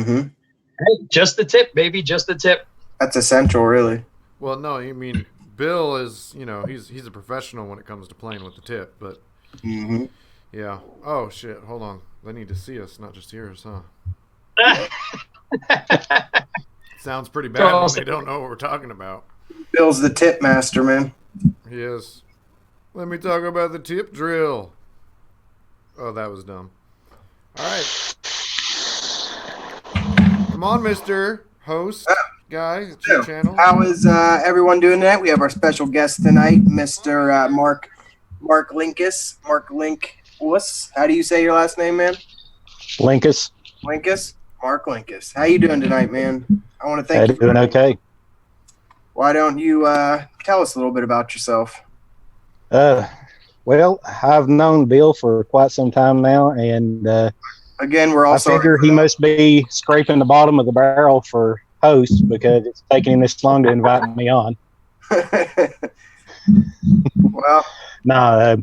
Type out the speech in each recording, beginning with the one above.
Mm-hmm. Hey, just the tip, baby, just the tip. That's essential, really. Well, no, I mean Bill is, he's a professional when it comes to playing with the tip, but Mm-hmm. yeah. Oh shit, hold on. They need to see us, not just hear us, huh? Sounds pretty bad when they don't know what we're talking about. Bill's the tip master, man. He is. Let me talk about the tip drill. Oh, that was dumb. All right. Come on, Mr. Host guy. It's your channel. How is everyone doing tonight? We have our special guest tonight, Mr. Mark Linkus. Mark Linkus. How do you say your last name, man? Linkus. Linkus? Mark Linkus. How you doing tonight, man? I want to thank you. Doing okay. Why don't you tell us a little bit about yourself? Well, I've known Bill for quite some time now, and again, we're also. I figure he must be scraping the bottom of the barrel for hosts because it's taking him this long to invite me on. Well, no,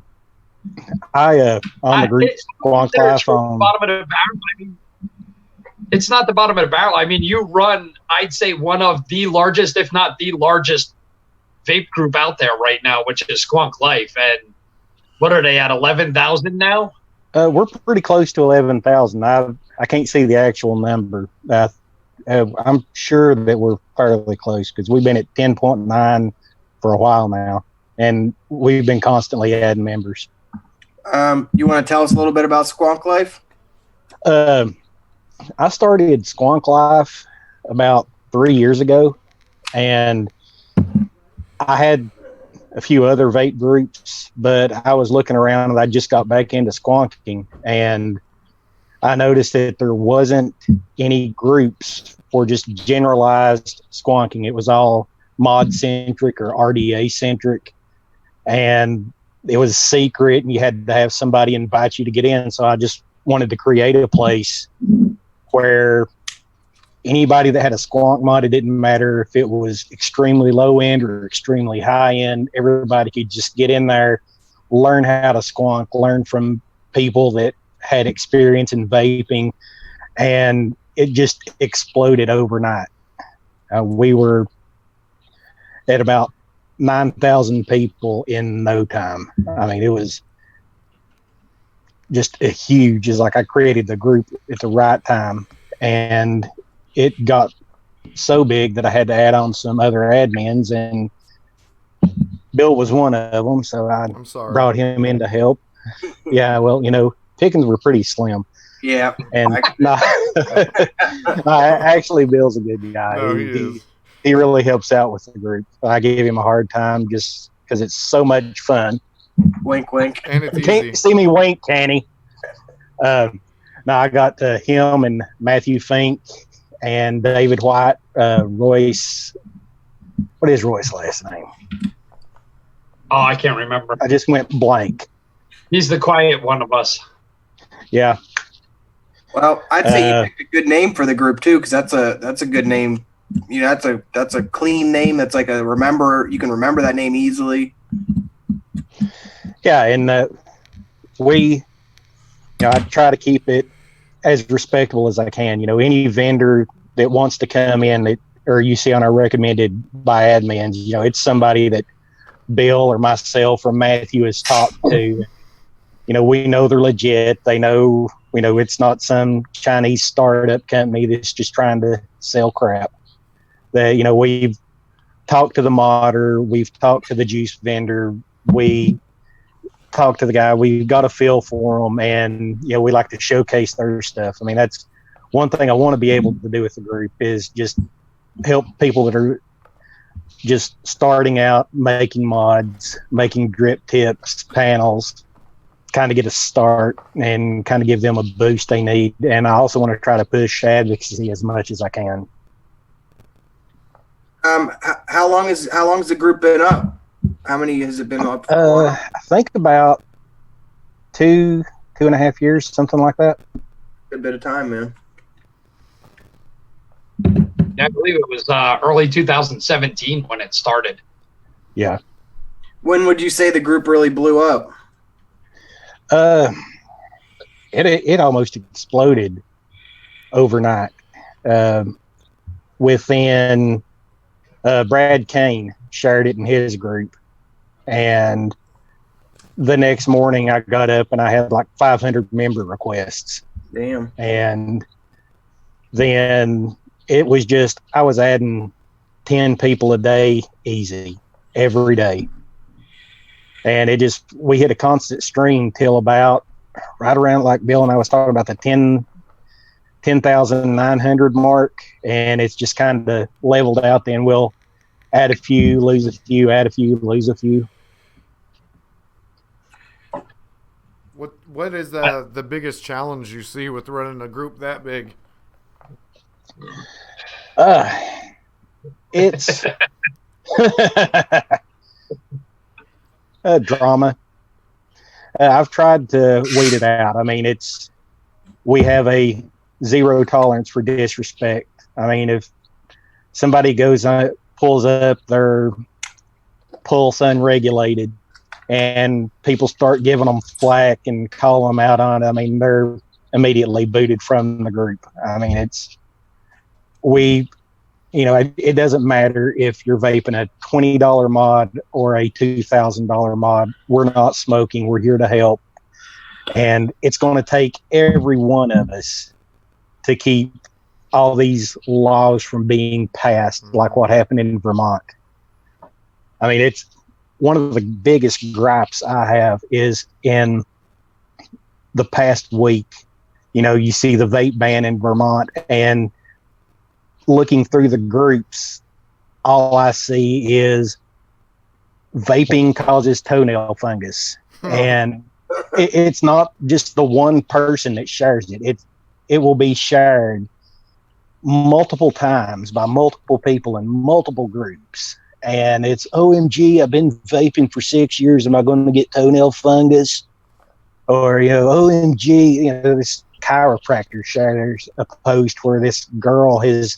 I on the group Squonk Life on bottom of the barrel. I mean, it's not the bottom of the barrel. I mean, you run, I'd say, one of the largest, if not the largest, vape group out there right now, which is Squonk Life. And what are they at, 11,000 now? We're pretty close to 11,000. I can't see the actual number. I'm sure that we're fairly close because we've been at 10.9 for a while now, and we've been constantly adding members. You want to tell us a little bit about Squonk Life? I started Squonk Life about 3 years ago, and I had a few other vape groups, but I was looking around and I just got back into squonking, and I noticed that there wasn't any groups for just generalized squonking. It was all mod centric or RDA centric, and it was secret, and you had to have somebody invite you to get in. So I just wanted to create a place where anybody that had a squonk mod, it didn't matter if it was extremely low end or extremely high end, everybody could just get in there, learn how to squonk, learn from people that had experience in vaping, and it just exploded overnight. We were at about 9,000 people in no time. I mean, it was just a huge, it's like I created the group at the right time, and it got so big that I had to add on some other admins, and Bill was one of them, so I brought him in to help. Yeah, well, pickings were pretty slim. Yeah. And actually, Bill's a good guy. No, he really helps out with the group. I gave him a hard time just because it's so much fun. Wink, wink. And it's you can't see me wink, can he? Now I got him and Matthew Fink and David White, Royce. What is Royce's last name? Oh, I can't remember. I just went blank. He's the quiet one of us. Yeah. Well, I'd say you picked a good name for the group too, because that's a good name. That's a clean name. That's like you can remember that name easily. Yeah, and I try to keep it as respectable as I can. Any vendor that wants to come in or you see on our recommended by admins, it's somebody that Bill or myself or Matthew has talked to. We know they're legit. They know, it's not some Chinese startup company that's just trying to sell crap. That, we've talked to the modder, we've talked to the juice vendor, we talked to the guy, we've got a feel for them, and, we like to showcase their stuff. I mean, that's one thing I want to be able to do with the group is just help people that are just starting out, making mods, making drip tips, panels, kind of get a start and kind of give them a boost they need. And I also want to try to push advocacy as much as I can. How long has the group been up? How many has it been up for? I think about 2.5 years, something like that. Good bit of time, man. Yeah, I believe it was early 2017 when it started. Yeah. When would you say the group really blew up? It almost exploded overnight. within Brad Kane shared it in his group. And the next morning I got up and I had like 500 member requests. Damn. And then it was just, I was adding 10 people a day easy every day. And it just, we hit a constant stream till about right around, like Bill and I was talking about, the 10,900 mark. And it's just kind of leveled out. Then we'll add a few, lose a few, add a few, lose a few. What is the biggest challenge you see with running a group that big? It's drama. I've tried to weed it out. I mean, we have a zero tolerance for disrespect. I mean, if somebody pulls up their pulse unregulated, and people start giving them flack and call them out on it, I mean, they're immediately booted from the group. I mean, it doesn't matter if you're vaping a $20 mod or a $2,000 mod. We're not smoking. We're here to help. And it's going to take every one of us to keep all these laws from being passed, like what happened in Vermont. I mean, it's one of the biggest gripes I have is in the past week. You see the vape ban in Vermont, and looking through the groups, all I see is vaping causes toenail fungus. And it's not just the one person that shares it. It will be shared multiple times by multiple people in multiple groups. And it's, OMG, I've been vaping for 6 years. Am I going to get toenail fungus? Or, OMG, this chiropractor shares a post where this girl has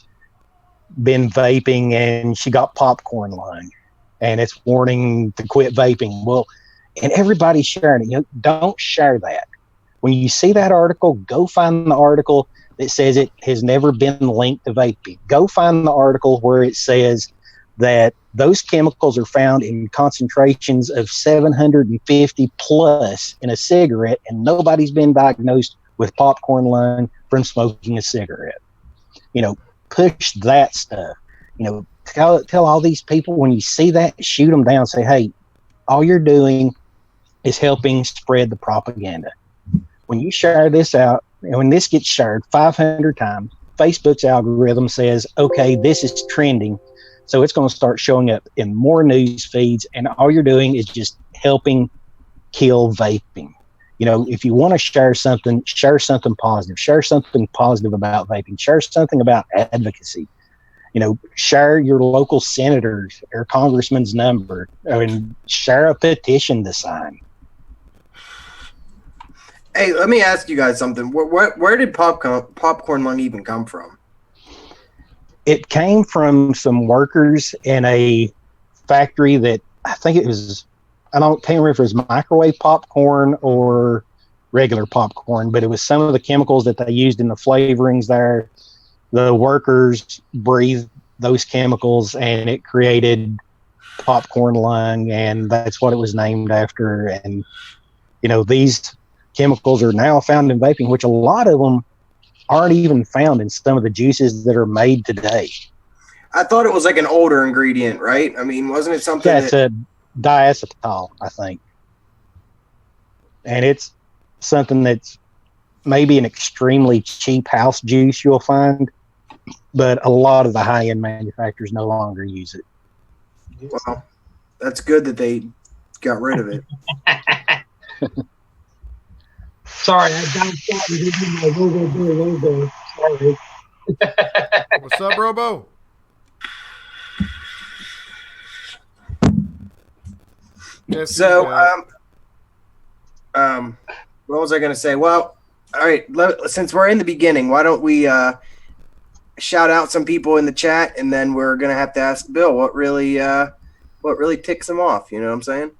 been vaping and she got popcorn lung, and it's warning to quit vaping. Well, and everybody's sharing it. Don't share that. When you see that article, go find the article that says it has never been linked to vaping. Go find the article where it says that those chemicals are found in concentrations of 750 plus in a cigarette, and nobody's been diagnosed with popcorn lung from smoking a cigarette. Push that stuff. Tell all these people, when you see that, shoot them down. Say, hey, all you're doing is helping spread the propaganda. When you share this out, and when this gets shared 500 times, Facebook's algorithm says, okay, this is trending. So it's going to start showing up in more news feeds, and all you're doing is just helping kill vaping. If you want to share something positive. Share something positive about vaping. Share something about advocacy. Share your local senator's or congressman's number. Share a petition to sign. Hey, let me ask you guys something. Where did popcorn lung even come from? It came from some workers in a factory that I think it was, can't remember if it was microwave popcorn or regular popcorn, but it was some of the chemicals that they used in the flavorings there. The workers breathed those chemicals and it created popcorn lung, and that's what it was named after. And, these chemicals are now found in vaping, which a lot of them aren't even found in some of the juices that are made today. I thought it was like an older ingredient, right? I mean, wasn't it something that's a diacetyl, I think. And it's something that's maybe an extremely cheap house juice you'll find, but a lot of the high-end manufacturers no longer use it. Well, that's good that they got rid of it. Sorry, I bounced out and gave you my logo. Sorry. What's up, Robo? Yes, so, what was I going to say? Well, all right, since we're in the beginning, why don't we shout out some people in the chat, and then we're going to have to ask Bill what really ticks him off. You know what I'm saying?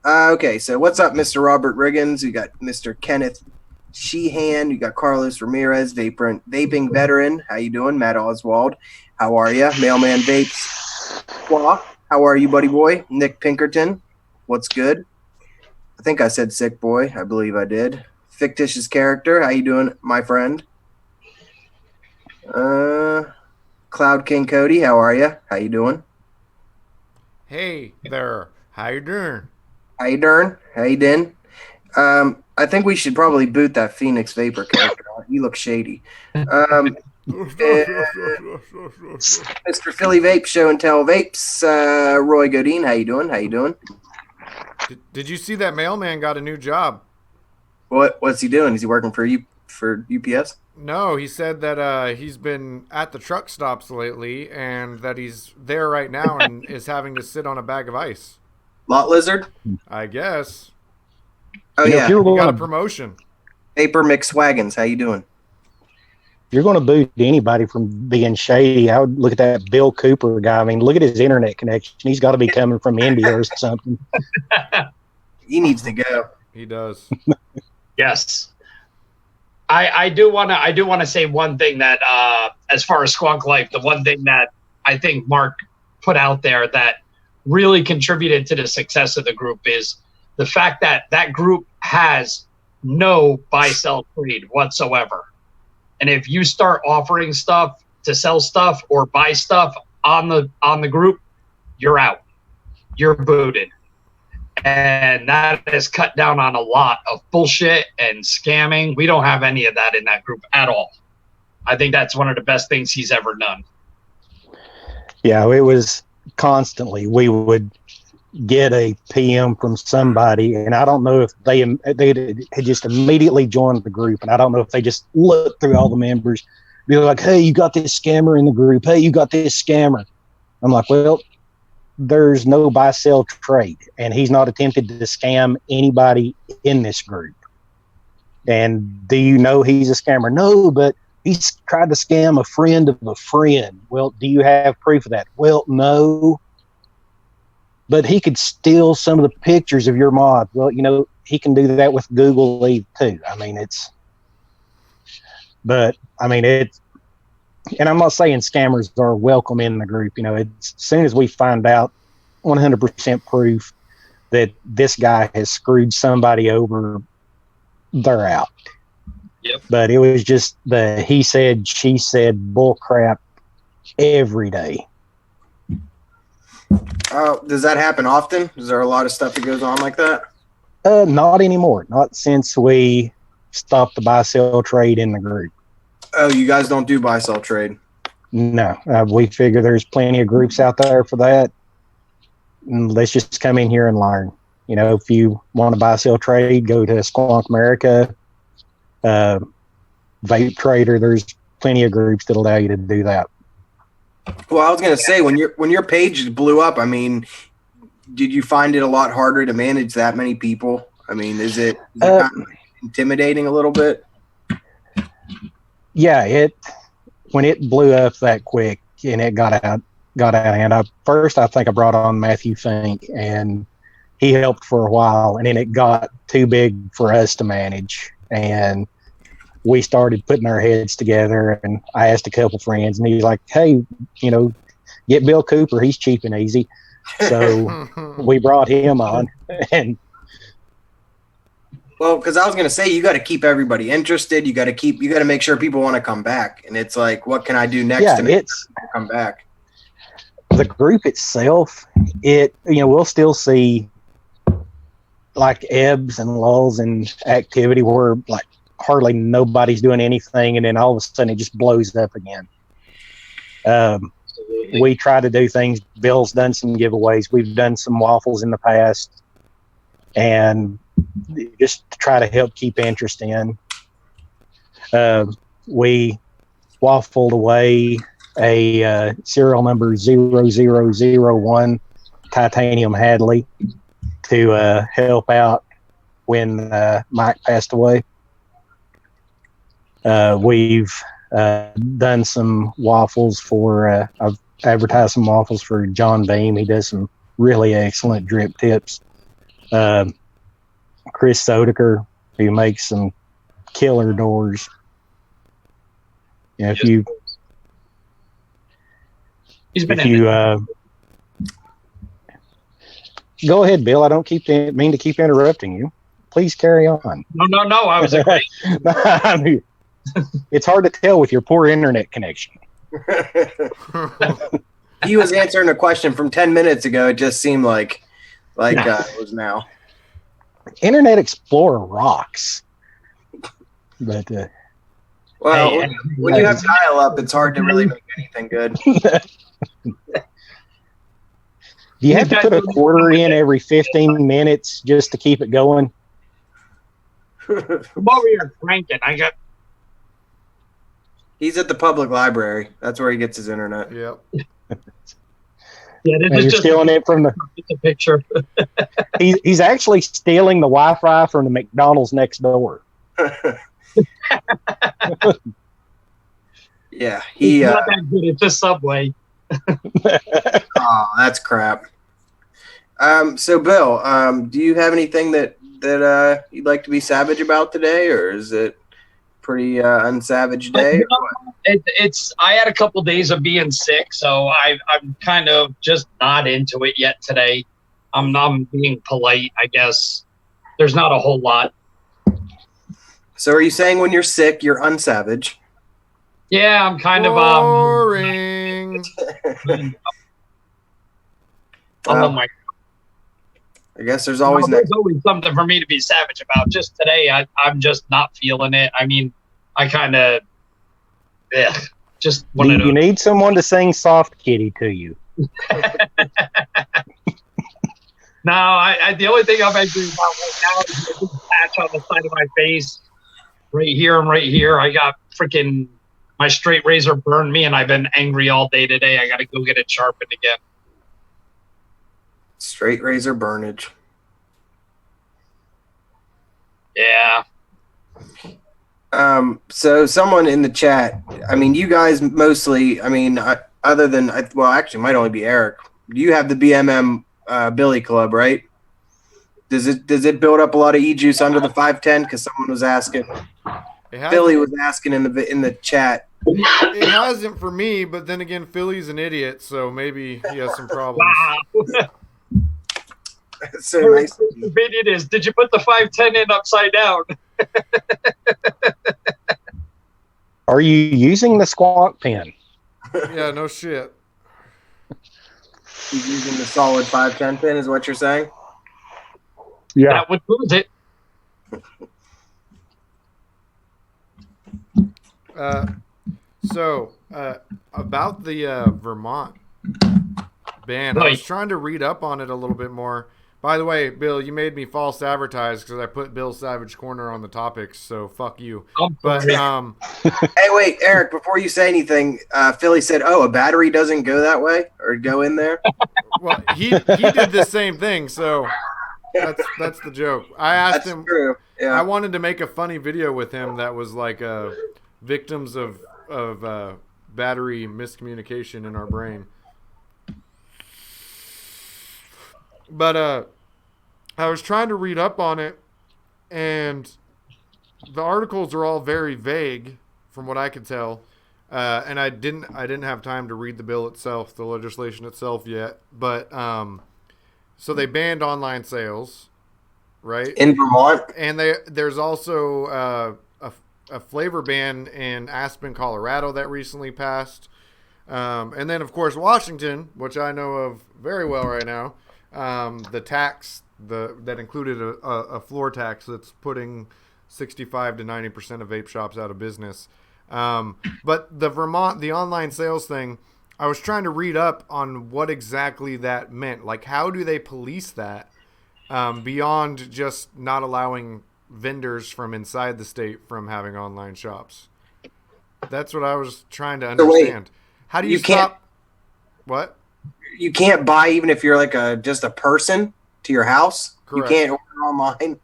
Okay, so what's up, Mr. Robert Riggins? We got Mr. Kenneth Sheehan. You got Carlos Ramirez, vaping veteran. How you doing? Matt Oswald. How are you? Mailman Vapes. How are you, buddy boy? Nick Pinkerton. What's good? I think I said sick boy. I believe I did. Fictitious character. How you doing, my friend? Cloud King Cody. How are you? How you doing? Hey there. How you doing? How you doing? How you doing? I think we should probably boot that Phoenix Vapor character. He looks shady. Mr. Philly Vape Show and Tell Vapes. Roy Godin, how you doing? How you doing? Did you see that mailman got a new job? What's he doing? Is he working for UPS? No, he said that he's been at the truck stops lately and that he's there right now and is having to sit on a bag of ice. Lot Lizard? I guess. Oh, yeah. He got a promotion. Vapor Mix Wagons, how you doing? You're going to boot anybody from being shady. I would look at that Bill Cooper guy. I mean, look at his internet connection. He's got to be coming from India or something. He needs to go. He does. Yes. I do want to say one thing that as far as Squonk Life, the one thing that I think Mark put out there that really contributed to the success of the group is the fact that that group has no buy-sell trade whatsoever. And if you start offering stuff to sell stuff or buy stuff on the group, you're out. You're booted. And that has cut down on a lot of bullshit and scamming. We don't have any of that in that group at all. I think that's one of the best things he's ever done. Yeah, it was constantly. We would get a PM from somebody, and I don't know if they had just immediately joined the group, and I don't know if they just looked through all the members, be like, hey, you got this scammer in the group. Hey, you got this scammer. I'm like, well, there's no buy-sell trade, and he's not attempted to scam anybody in this group. And do you know he's a scammer? No, but he's tried to scam a friend of a friend. Well, do you have proof of that? Well, no. But he could steal some of the pictures of your mod. Well, he can do that with Google Leave too. I mean, and I'm not saying scammers are welcome in the group. As soon as we find out 100% proof that this guy has screwed somebody over, they're out. Yep. But it was just the he said, she said bull crap every day. Does that happen often? Is there a lot of stuff that goes on like that? Not anymore. Not since we stopped the buy-sell trade in the group. Oh, you guys don't do buy-sell trade? No. We figure there's plenty of groups out there for that. And let's just come in here and learn. If you want to buy-sell trade, go to Squonk America, Vape Trader. There's plenty of groups that allow you to do that. Well, I was going to say, when your page blew up, I mean, did you find it a lot harder to manage that many people? I mean, is it kind of intimidating a little bit? Yeah, when it blew up that quick and it got out of hand. First, I think I brought on Matthew Fink, and he helped for a while, and then it got too big for us to manage, and we started putting our heads together. And I asked a couple friends, and he's like, "Hey, get Bill Cooper. He's cheap and easy." So we brought him on, and. Well, because I was going to say, you got to keep everybody interested. You got to make sure people want to come back. And it's like, what can I do next to make them come back? The group itself, we'll still see like ebbs and lulls in activity where like hardly nobody's doing anything, and then all of a sudden it just blows up again. We try to do things. Bill's done some giveaways. We've done some waffles in the past, and just to try to help keep interest in. We waffled away a serial number 0001 Titanium Hadley to help out when Mike passed away. We've done some waffles for, I've advertised some waffles for John Beam. He does some really excellent drip tips. Chris Sodeker, who makes some killer doors. Yeah, if you go ahead, Bill. I don't mean to keep interrupting you. Please carry on. No. I was agreeing. I mean, it's hard to tell with your poor internet connection. He was answering a question from 10 minutes ago. It just seemed like it was now. Internet Explorer rocks. But well, when you have dial up, it's hard to really make anything good. Do you have to put a quarter in every 15 minutes just to keep it going? Come over here, Franken. He's at the public library. That's where he gets his internet. Yep. Yeah, this is you're just stealing it from it's a picture. He's actually stealing the Wi-Fi from the McDonald's next door. Yeah, It's not that good. It's a Subway. Oh, that's crap. So Bill, do you have anything that you'd like to be savage about today, or is it pretty unsavage day? I had a couple days of being sick, so I'm kind of just not into it yet today. I'm being polite, I guess. There's not a whole lot. So are you saying when you're sick, you're unsavage? Yeah, I'm kind boring. I guess there's always something for me to be savage about. Just today, I'm just not feeling it. I mean, I kind of just wanted to. You need someone to sing "Soft Kitty" to you. No, the only thing I'm angry about right now is a patch on the side of my face, right here and right here. I got freaking my straight razor burned me, and I've been angry all day today. I got to go get it sharpened again. Straight razor burnage. Yeah. So someone in the chat, I mean, you guys mostly, I mean, other than, well, actually, it might only be Eric. You have the BMM Billy Club, right? Does it build up a lot of e-juice under the 510? Because someone was asking. Philly was asking in the chat. It hasn't for me, but then again, Philly's an idiot, so maybe he has some problems. Wow. So nice. The opinion is, did you put the 510 in upside down? Are you using the squawk pen? Yeah, no shit. He's using the solid 510 pin, is what you're saying? Yeah. That would lose it. About the Vermont ban, I was trying to read up on it a little bit more. By the way, Bill, you made me false advertise because I put Bill Savage Corner on the topics, so fuck you. But hey, wait, Eric, before you say anything, Philly said, "Oh, a battery doesn't go that way or go in there." Well, he did the same thing, so that's the joke. I asked him. True. Yeah. I wanted to make a funny video with him that was like victims of battery miscommunication in our brain. But I was trying to read up on it, and the articles are all very vague, from what I could tell. And I didn't have time to read the bill itself, the legislation itself yet. But so they banned online sales, right? In Vermont, and there's also a flavor ban in Aspen, Colorado that recently passed. And then, of course, Washington, which I know of very well right now. The tax that included a floor tax that's putting 65 to 90% of vape shops out of business. But the online sales thing, I was trying to read up on what exactly that meant. Like, how do they police that beyond just not allowing vendors from inside the state from having online shops? That's what I was trying to understand. How do you stop? What? You can't buy even if you're like just a person to your house. Correct. You can't order online.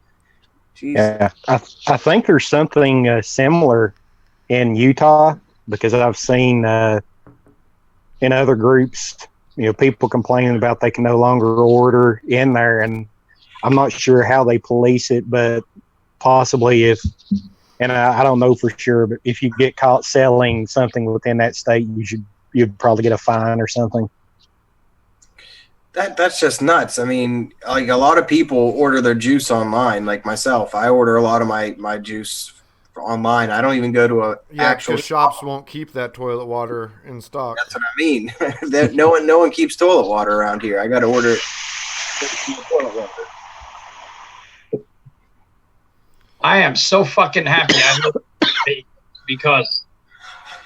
Jeez. Yeah, I think there's something similar in Utah, because I've seen in other groups, people complaining about they can no longer order in there, and I'm not sure how they police it, but possibly if And I don't know for sure, but if you get caught selling something within that state, you'd probably get a fine or something. That's just nuts. I mean, like a lot of people order their juice online, like myself. I order a lot of my juice online. I don't even go to a actual because shops won't keep that toilet water in stock. That's what I mean. No one keeps toilet water around here. I got to order it. Toilet water. I am so fucking happy because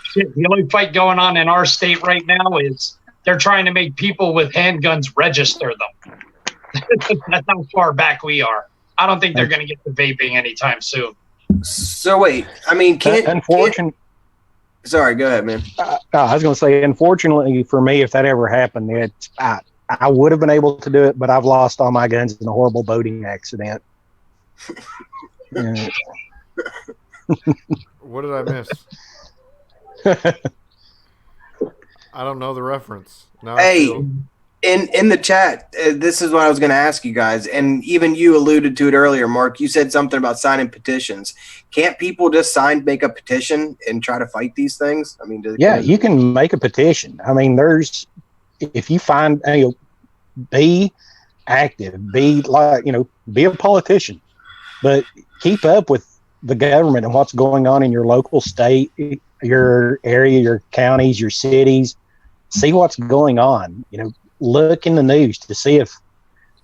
shit, the only fight going on in our state right now is they're trying to make people with handguns register them. That's how far back we are. I don't think they're going to get to vaping anytime soon. So wait, I mean, sorry, go ahead, man. I was going to say, unfortunately for me, if that ever happened, I would have been able to do it, but I've lost all my guns in a horrible boating accident. What did I miss? I don't know the reference. No, hey, in the chat, this is what I was going to ask you guys, and even you alluded to it earlier, Mark. You said something about signing petitions. Can't people just make a petition and try to fight these things? I mean, you can make a petition. I mean, if you find, be active, be a politician, but keep up with the government and what's going on in your local state, your area, your counties, your cities. See what's going on. Look in the news to see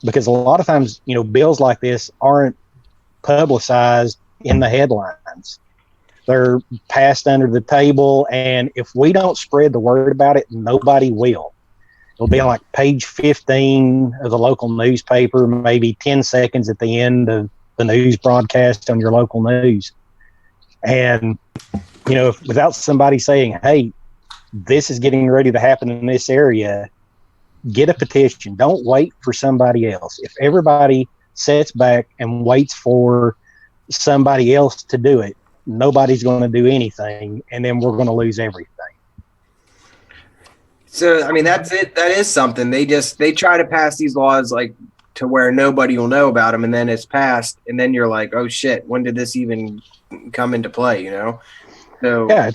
because a lot of times, bills like this aren't publicized in the headlines. They're passed under the table, and if we don't spread the word about it, nobody will. It'll be on like page 15 of the local newspaper, maybe 10 seconds at the end of the news broadcast on your local news. And, without somebody saying, hey, this is getting ready to happen in this area, get a petition. Don't wait for somebody else. If everybody sits back and waits for somebody else to do it, nobody's going to do anything, and then we're going to lose everything. So, I mean, that's it. That is something. They try to pass these laws like to where nobody will know about them, and then it's passed, and then you're like, oh shit, when did this even come into play? So yeah,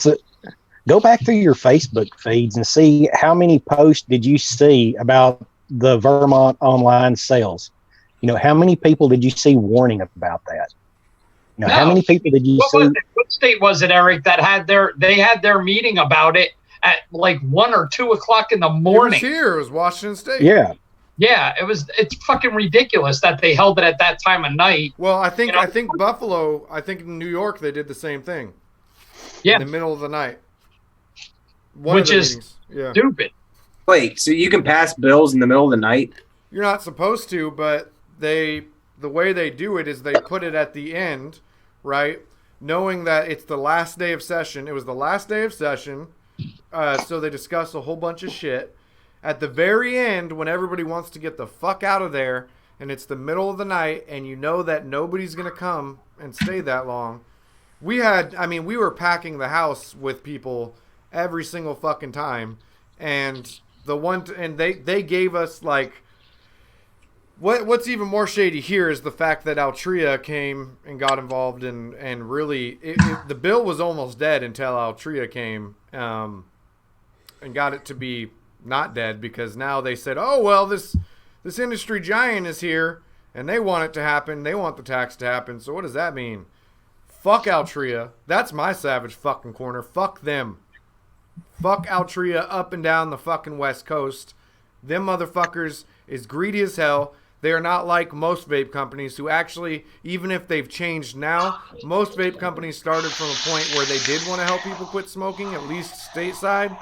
go back through your Facebook feeds and see how many posts did you see about the Vermont online sales. How many people did you see warning about that? How many people did you see? What state was it, Eric, that had their meeting about it at like 1 or 2 o'clock in the morning? It was Washington State. Yeah. Yeah, it's fucking ridiculous that they held it at that time of night. Well, I think Buffalo, I think in New York they did the same thing. Yeah. In the middle of the night. Which is stupid. Wait, so you can pass bills in the middle of the night? You're not supposed to, but the way they do it is they put it at the end, right? Knowing that it's the last day of session. It was the last day of session, so they discuss a whole bunch of shit. At the very end, when everybody wants to get the fuck out of there, and it's the middle of the night, and you know that nobody's going to come and stay that long, we were packing the house with people every single fucking time, and they gave us like what's even more shady here is the fact that Altria came and got involved and really the bill was almost dead until Altria came and got it to be not dead, because now they said, oh well, this industry giant is here and they want it to happen, they want the tax to happen. So what does that mean? Fuck Altria. That's my savage fucking corner. Fuck them. Fuck Altria up and down the fucking West Coast. Them motherfuckers is greedy as hell. They are not like most vape companies who actually, even if they've changed now, most vape companies started from a point where they did want to help people quit smoking, at least stateside.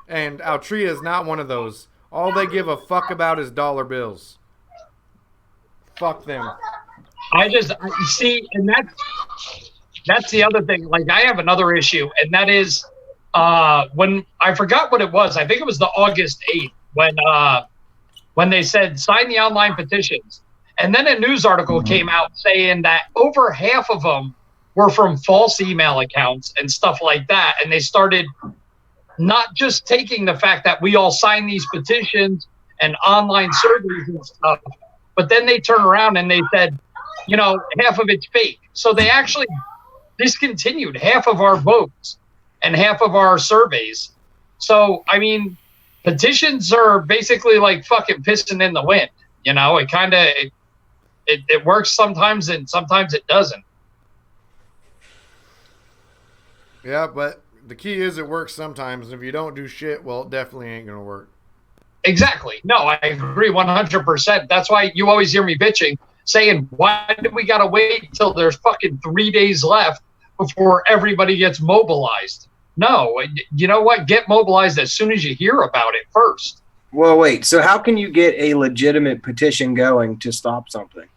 And Altria is not one of those. All they give a fuck about is dollar bills. Fuck them. See, and that's the other thing. Like, I have another issue, and that is when I forgot what it was. I think it was the August 8th when they said sign the online petitions, and then a news article came out saying that over half of them were from false email accounts and stuff like that, and they started not just taking the fact that we all sign these petitions and online surveys and stuff, but then they turn around and they said, half of it's fake. So they actually discontinued half of our votes and half of our surveys. So, I mean, petitions are basically like fucking pissing in the wind. You know, it kind of it works sometimes and sometimes it doesn't. Yeah, but the key is it works sometimes. And if you don't do shit, well, it definitely ain't going to work. Exactly. No, I agree 100%. That's why you always hear me bitching, saying, why do we got to wait till there's fucking 3 days left before everybody gets mobilized? No, you know what? Get mobilized as soon as you hear about it first. Well, wait. So how can you get a legitimate petition going to stop something?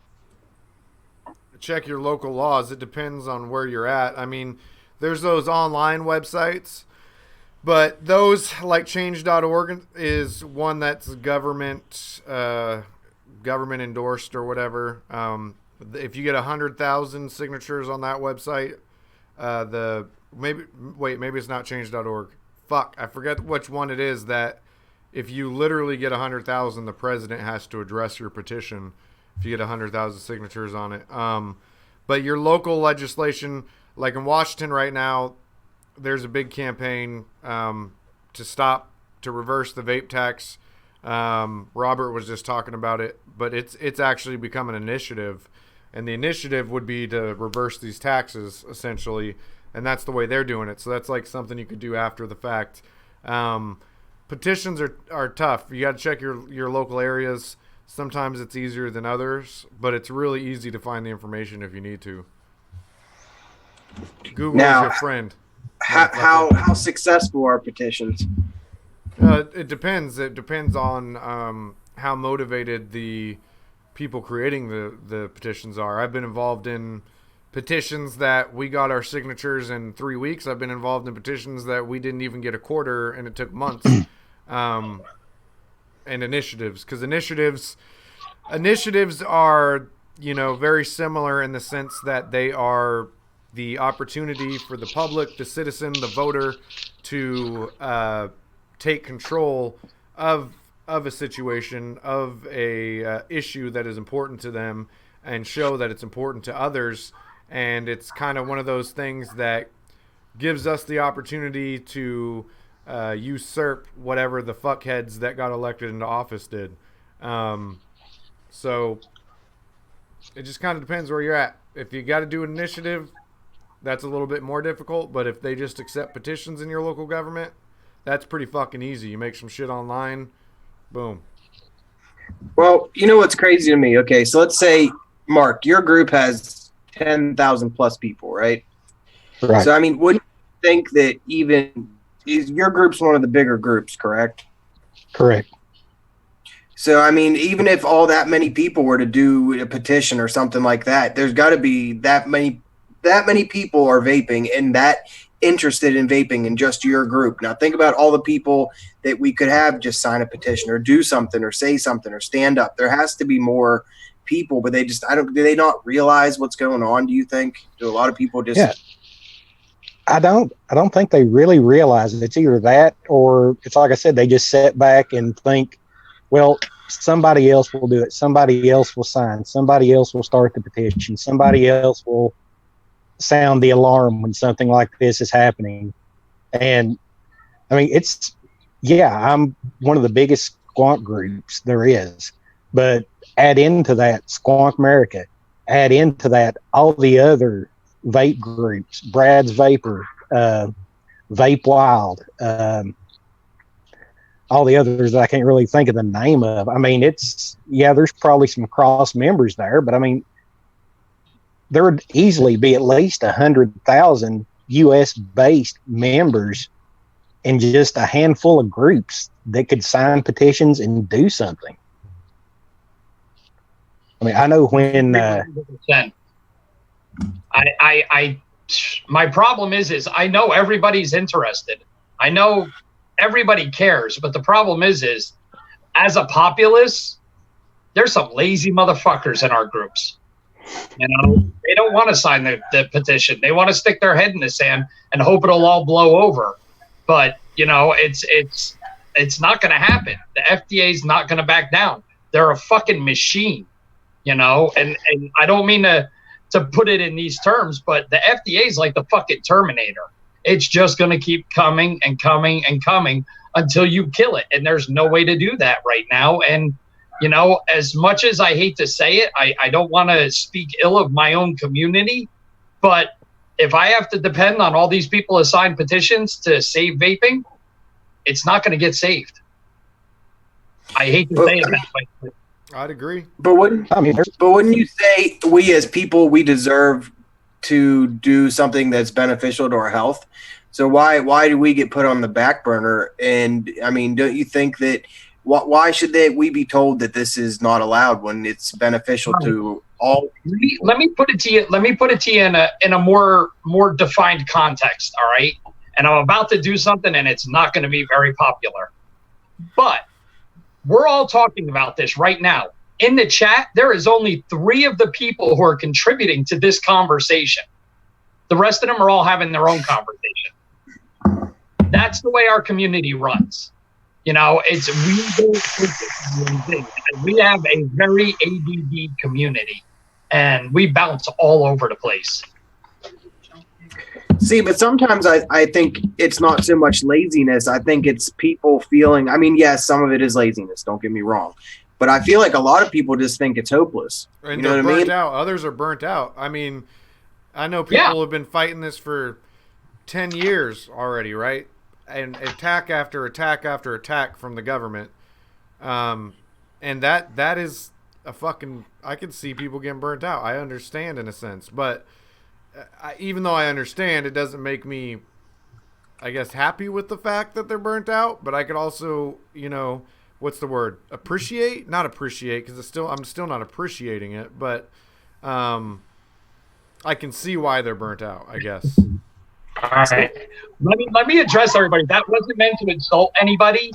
Check your local laws. It depends on where you're at. I mean, there's those online websites, but those like change.org is one that's government endorsed or whatever. If you get 100,000 signatures on that website, maybe it's not change.org. Fuck, I forget which one it is that if you literally get 100,000, the president has to address your petition if you get 100,000 signatures on it. But your local legislation, like in Washington right now, there's a big campaign to reverse the vape tax. Robert was just talking about it, but it's actually become an initiative, and the initiative would be to reverse these taxes essentially, and that's the way they're doing it. So that's like something you could do after the fact. Petitions are tough. You got to check your local areas. Sometimes it's easier than others, but it's really easy to find the information if you need to. Google is your friend. How successful are petitions? It depends. It depends on how motivated the people creating the petitions are. I've been involved in petitions that we got our signatures in 3 weeks. I've been involved in petitions that we didn't even get a quarter and it took months. And initiatives, because initiatives are, very similar in the sense that they are the opportunity for the public, the citizen, the voter to take control of a situation, of a issue that is important to them, and show that it's important to others. And it's kind of one of those things that gives us the opportunity to usurp whatever the fuckheads that got elected into office did. So it just kind of depends where you're at. If you got to do an initiative, that's a little bit more difficult. But if they just accept petitions in your local government, that's pretty fucking easy. You make some shit online, boom. Well, you know what's crazy to me? Okay, so let's say, Mark, your group has 10,000 plus people, right? Right. So, I mean, wouldn't you think that your group's one of the bigger groups, correct? Correct. So, I mean, even if all that many people were to do a petition or something like that, there's got to be that many people are vaping and that interested in vaping in just your group. Now, think about all the people that we could have just sign a petition or do something or say something or stand up. There has to be more people, but do they not realize what's going on, do you think? Do a lot of people just... Yeah. I don't think they really realize it. It's either that or it's like I said, they just sit back and think, well, somebody else will do it. Somebody else will sign. Somebody else will start the petition. Somebody else will sound the alarm when something like this is happening. And I mean, I'm one of the biggest squonk groups there is, but add into that Squonk America, add into that all the other vape groups, Brad's Vapor, Vape Wild, all the others that I can't really think of the name of. I mean, there's probably some cross members there, but I mean, there would easily be at least 100,000 U.S. based members in just a handful of groups that could sign petitions and do something. I mean, I know when my problem is I know everybody's interested. I know everybody cares, but the problem is as a populace, there's some lazy motherfuckers in our groups. They don't want to sign the petition. They want to stick their head in the sand and hope it'll all blow over. But it's not going to happen. The FDA is not going to back down. They're a fucking machine, and I don't mean to to put it in these terms, but the FDA is like the fucking Terminator. It's just going to keep coming and coming and coming until you kill it. And there's no way to do that right now. And, you know, as much as I hate to say it, I don't want to speak ill of my own community, but if I have to depend on all these people to sign petitions to save vaping, it's not going to get saved. I hate to say it that way. I'd agree. But wouldn't you say we as people, we deserve to do something that's beneficial to our health? So why do we get put on the back burner? And I mean, don't you think that why should we be told that this is not allowed when it's beneficial to all? Let me put it to you. Let me put it to you in a more defined context. All right, and I'm about to do something, and it's not going to be very popular, but we're all talking about this right now. In the chat, there is only 3 of the people who are contributing to this conversation. The rest of them are all having their own conversation. That's the way our community runs. You know, we have a very ADD community, and we bounce all over the place. See, but sometimes I think it's not so much laziness. I think it's people feeling, I mean, yes, some of it is laziness, don't get me wrong. But I feel like a lot of people just think it's hopeless. And you know they're what I burnt mean? out. Others are burnt out. I mean, I know people have been fighting this for 10 years already, right? And attack after attack after attack from the government. And that is a fucking, I can see people getting burnt out. I understand in a sense, but even though I understand, it doesn't make me, I guess, happy with the fact that they're burnt out. But I could also, you know, what's the word? Appreciate? Not appreciate, because I'm still not appreciating it. But I can see why they're burnt out, I guess. All right. Let me address everybody. That wasn't meant to insult anybody.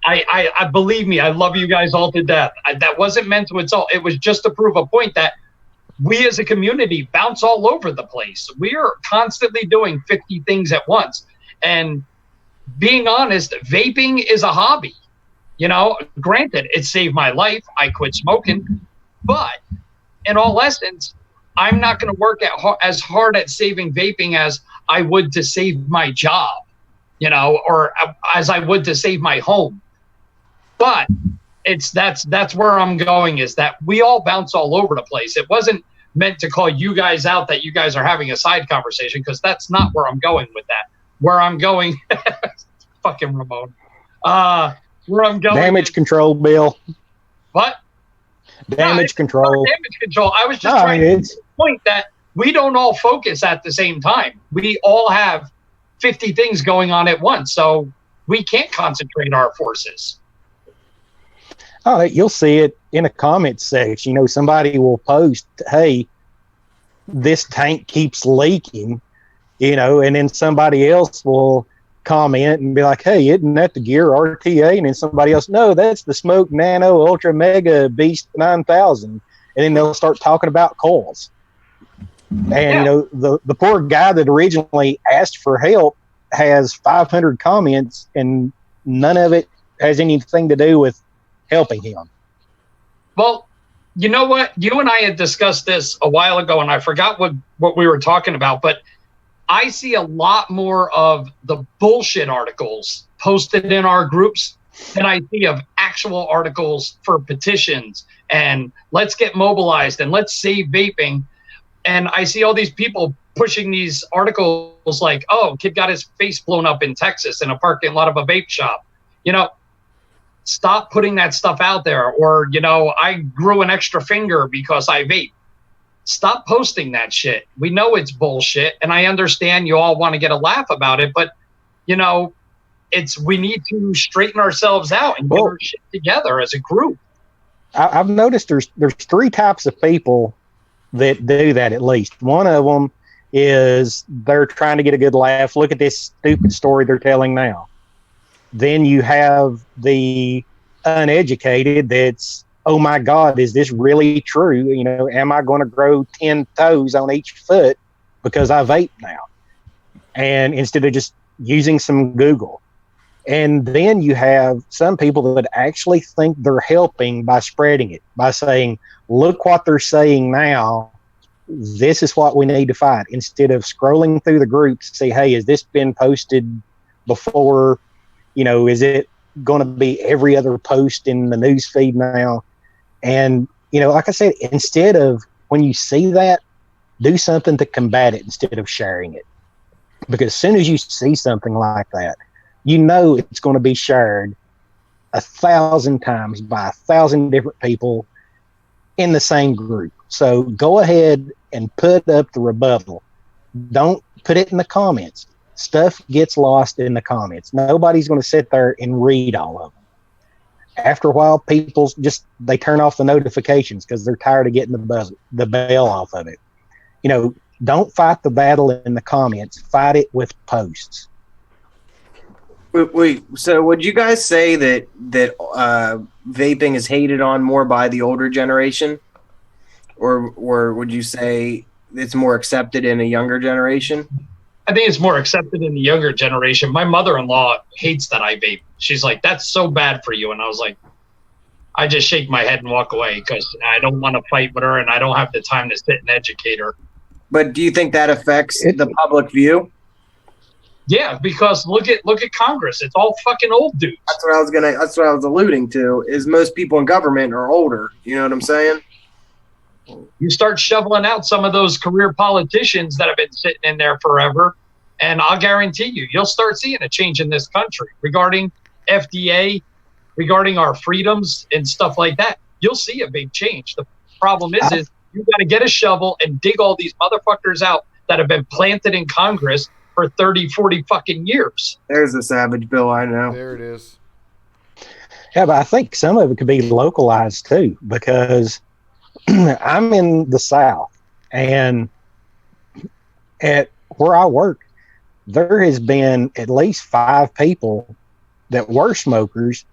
I believe me, I love you guys all to death. That wasn't meant to insult. It was just to prove a point that we as a community bounce all over the place. We are constantly doing 50 things at once. And being honest, vaping is a hobby. You know, granted, it saved my life. I quit smoking. But in all essence, I'm not going to work as hard at saving vaping as I would to save my job, you know, or as I would to save my home. But that's where I'm going, is that we all bounce all over the place. It wasn't meant to call you guys out that you guys are having a side conversation, because that's not where I'm going with that. Where I'm going, fucking Ramon. Where I'm going. Damage control, Bill. What? Damage control. Damage control. I was just trying to make the point that we don't all focus at the same time. We all have 50 things going on at once, so we can't concentrate our forces. Oh, you'll see it in a comment section. You know, somebody will post, hey, this tank keeps leaking, you know, and then somebody else will comment and be like, hey, isn't that the Gear RTA? And then somebody else, no, that's the Smoke Nano Ultra Mega Beast 9000. And then they'll start talking about coils. And, you know, the poor guy that originally asked for help has 500 comments, and none of it has anything to do with helping him. Well, you know what? You and I had discussed this a while ago, and I forgot what we were talking about, but I see a lot more of the bullshit articles posted in our groups than I see of actual articles for petitions and let's get mobilized and let's save vaping. And I see all these people pushing these articles like, oh, kid got his face blown up in Texas in a parking lot of a vape shop. You know, stop putting that stuff out there. Or, you know, I grew an extra finger because I vape. Stop posting that shit. We know it's bullshit, and I understand you all want to get a laugh about it, but, you know, we need to straighten ourselves out and get our shit together as a group. I've noticed there's 3 types of people that do that, at least. One of them is they're trying to get a good laugh. Look at this stupid story they're telling now. Then you have the uneducated that's, oh my God, is this really true? You know, am I going to grow 10 toes on each foot because I vape now? And instead of just using some Google. And then you have some people that actually think they're helping by spreading it, by saying, look what they're saying now. this is what we need to fight, instead of scrolling through the groups to see, hey, has this been posted before? Is it going to be every other post in the news feed now? And, like I said, instead of, when you see that, do something to combat it instead of sharing it. Because as soon as you see something like that, it's going to be shared 1,000 times by 1,000 different people in the same group. So go ahead and put up the rebuttal. Don't put it in the comments. Stuff gets lost in the comments. Nobody's going to sit there and read all of them. After a while, people they turn off the notifications because they're tired of getting the bell off of it. Don't fight the battle in the comments. Fight it with posts. Wait. So, would you guys say that vaping is hated on more by the older generation, or would you say it's more accepted in a younger generation? I think it's more accepted in the younger generation. My mother-in-law hates that I vape. She's like, "That's so bad for you," and I was like, I just shake my head and walk away because I don't want to fight with her, and I don't have the time to sit and educate her. But do you think that affects the public view? Yeah, because look at Congress. It's all fucking old dudes. That's what I was alluding to, is most people in government are older. You know what I'm saying? You start shoveling out some of those career politicians that have been sitting in there forever, and I'll guarantee you'll start seeing a change in this country regarding FDA, regarding our freedoms and stuff like that. You'll see a big change. The problem is you got to get a shovel and dig all these motherfuckers out that have been planted in Congress for 30, 40 fucking years. There's a savage bill, I know. There it is. Yeah, but I think some of it could be localized too, because I'm in the South, and at where I work, there has been at least 5 people that were smokers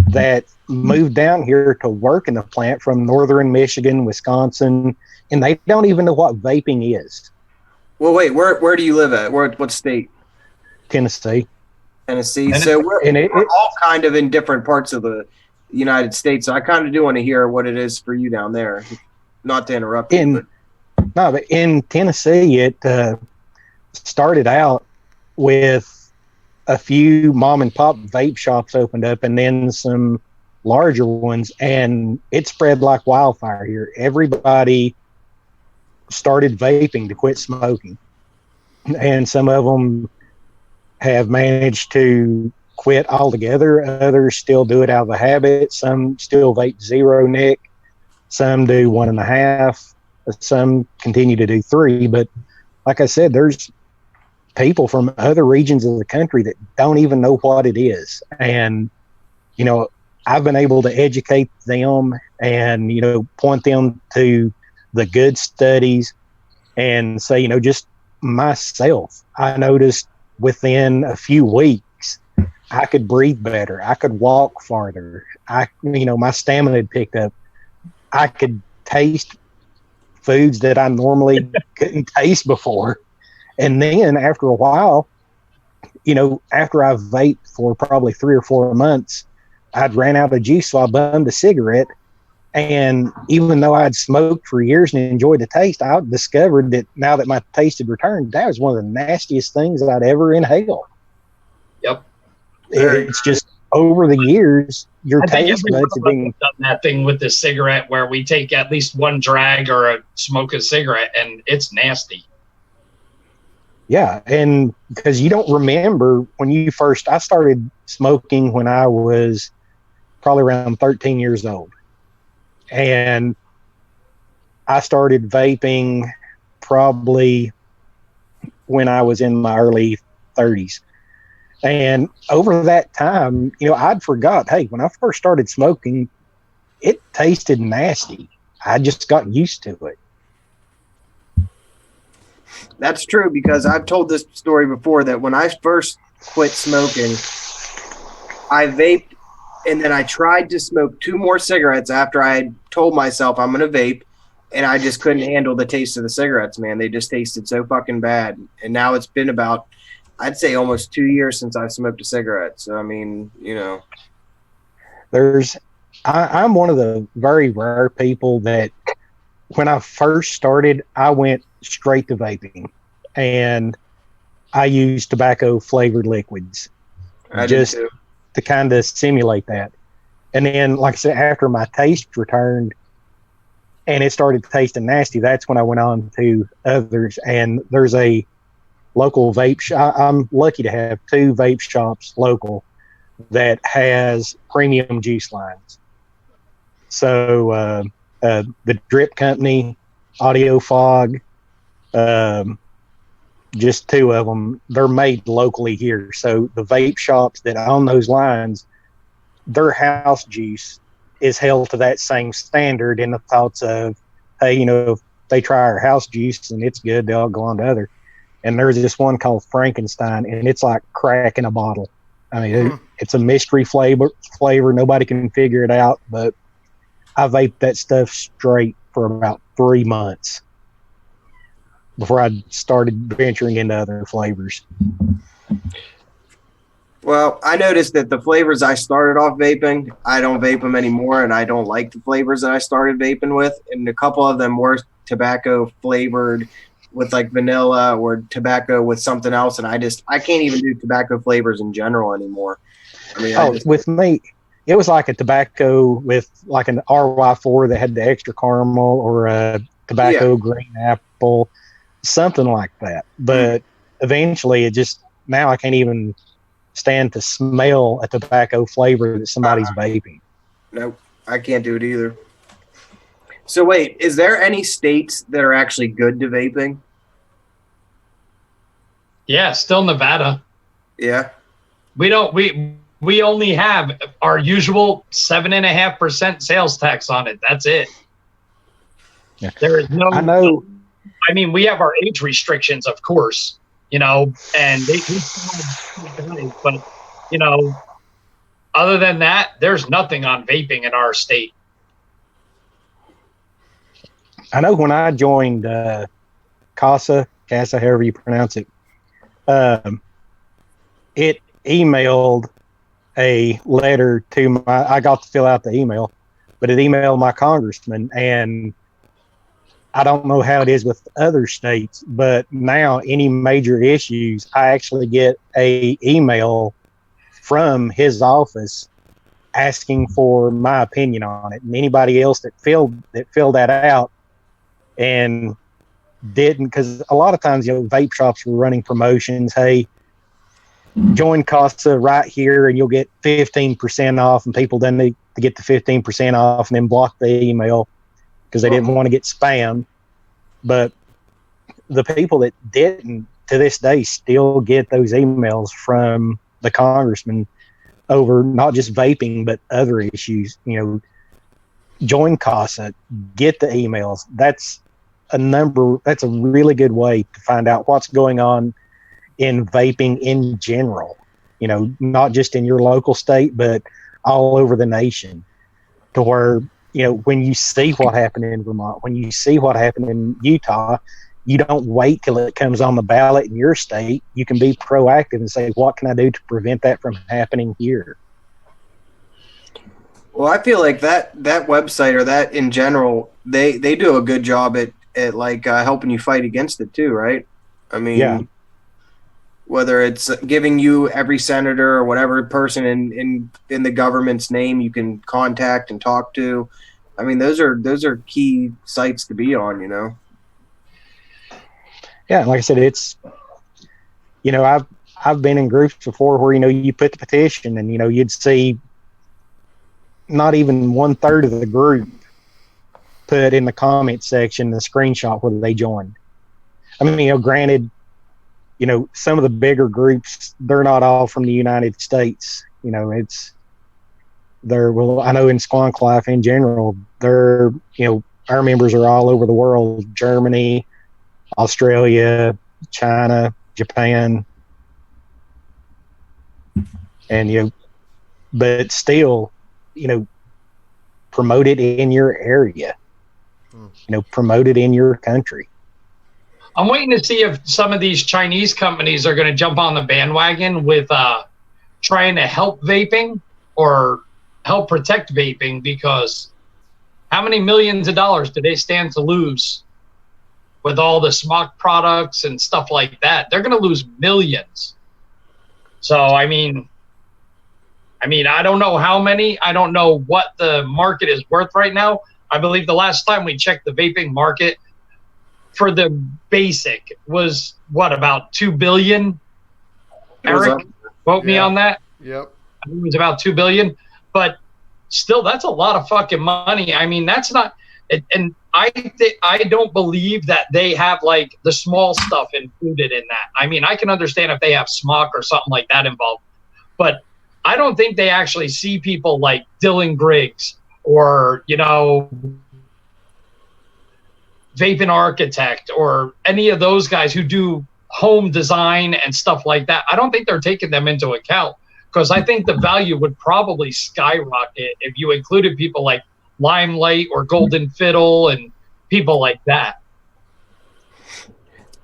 that moved down here to work in the plant from northern Michigan, Wisconsin, and they don't even know what vaping is. Well, wait, where do you live at? What state? Tennessee. Tennessee. So we're all kind of in different parts of the United States. So I kind of do want to hear what it is for you down there. Not to interrupt you. But in Tennessee, it started out with a few mom and pop vape shops opened up, and then some larger ones, and it spread like wildfire here. Everybody started vaping to quit smoking, and some of them have managed to quit altogether. Others still do it out of a habit. Some still vape 0 nic. Some do 1.5. Some continue to do 3. But like I said, there's people from other regions of the country that don't even know what it is. And, I've been able to educate them and, point them to the good studies and say, just myself, I noticed within a few weeks, I could breathe better. I could walk farther. My stamina had picked up. I could taste foods that I normally couldn't taste before. And then after a while, after I vaped for probably 3 or 4 months, I'd ran out of juice, so I bummed a cigarette. And even though I'd smoked for years and enjoyed the taste, I discovered that now that my taste had returned, that was one of the nastiest things I'd ever inhaled. Yep. It's just over the years, your taste buds have been done that thing with the cigarette where we take at least one drag or smoke a cigarette, and it's nasty. Yeah, and because you don't remember when I started smoking when I was probably around 13 years old. And I started vaping probably when I was in my early 30s. And over that time, I'd forgot, hey, when I first started smoking, it tasted nasty. I just got used to it. That's true, because I've told this story before that when I first quit smoking, I vaped, and then I tried to smoke 2 more cigarettes after I had told myself I'm going to vape, and I just couldn't handle the taste of the cigarettes, man. They just tasted so fucking bad. And now it's been about, I'd say, almost 2 years since I smoked a cigarette. So, I mean, I'm one of the very rare people that when I first started, I went straight to vaping, and I used tobacco flavored liquids I did just too. to kind of simulate that. And then, like I said, after my taste returned and it started tasting nasty, that's when I went on to others. And there's a local vape shop. I'm lucky to have two vape shops local that has premium juice lines. So the Drip Company, Audio Fog, just two of them, they're made locally here. So the vape shops that own those lines, their house juice is held to that same standard in the thoughts of, hey, if they try our house juice and it's good, they'll go on to other. And there's this one called Frankenstein, and it's like crack in a bottle. I mean, it's a mystery flavor. Nobody can figure it out, but I vaped that stuff straight for about 3 months before I started venturing into other flavors. Well, I noticed that the flavors I started off vaping, I don't vape them anymore, and I don't like the flavors that I started vaping with. And a couple of them were tobacco flavored with like vanilla or tobacco with something else, and I can't even do tobacco flavors in general anymore. I mean, with me, it was like a tobacco with like an RY4 that had the extra caramel, or a tobacco green apple, something like that. But eventually it just, now I can't even stand to smell a tobacco flavor that somebody's vaping. Nope, I can't do it either. So wait, is there any states that are actually good to vaping? Yeah, still Nevada. Yeah. We only have our usual 7.5% sales tax on it. That's it. Yeah. There is no. I know. I mean, we have our age restrictions, of course, and but other than that, there's nothing on vaping in our state. I know when I joined CASA, however you pronounce it, it emailed a letter to I got to fill out the email, but it emailed my congressman. And I don't know how it is with other states, but now any major issues, I actually get a email from his office asking for my opinion on it. And anybody else that filled that out and didn't, because a lot of times, vape shops were running promotions. Hey, join CASA right here and you'll get 15% off. And people then need to get the 15% off and then block the email because they didn't want to get spammed. But the people that didn't, to this day, still get those emails from the congressman over not just vaping, but other issues. Join CASA, get the emails. That's a really good way to find out what's going on in vaping in general, not just in your local state, but all over the nation, to where, when you see what happened in Vermont, when you see what happened in Utah, you don't wait till it comes on the ballot in your state. You can be proactive and say, what can I do to prevent that from happening here? Well, I feel like that website, or that in general, they do a good job at like helping you fight against it too, right? I mean, yeah. Whether it's giving you every senator or whatever person in the government's name you can contact and talk to. I mean, those are key sites to be on, Yeah, like I said, it's, I've been in groups before where, you put the petition and, you'd see not even 1/3 of the group put in the comment section the screenshot where they joined. I mean, granted, some of the bigger groups, they're not all from the United States. I know in Squonk Life in general, they're, our members are all over the world: Germany, Australia, China, Japan. And, but still, promote it in your area, promote it in your country. I'm waiting to see if some of these Chinese companies are going to jump on the bandwagon with trying to help vaping or help protect vaping, because How many millions of dollars do they stand to lose with all the smock products and stuff like that? They're going to lose millions. So, I mean, I don't know how many. I don't know what the market is worth right now. I believe the last time we checked the vaping market for the basic was what, about 2 billion? Eric, quote me on that. Yep. I think it was about 2 billion, but still, that's a lot of fucking money. I mean, that's not, and I don't believe that they have like the small stuff included in that. I mean, I can understand if they have smock or something like that involved, but I don't think they actually see people like Dylan Griggs or, you know, Vaping Architect or any of those guys who do home design and stuff like that. I don't think they're taking them into account, because I think the value would probably skyrocket if you included people like Limelight or Golden Fiddle and people like that.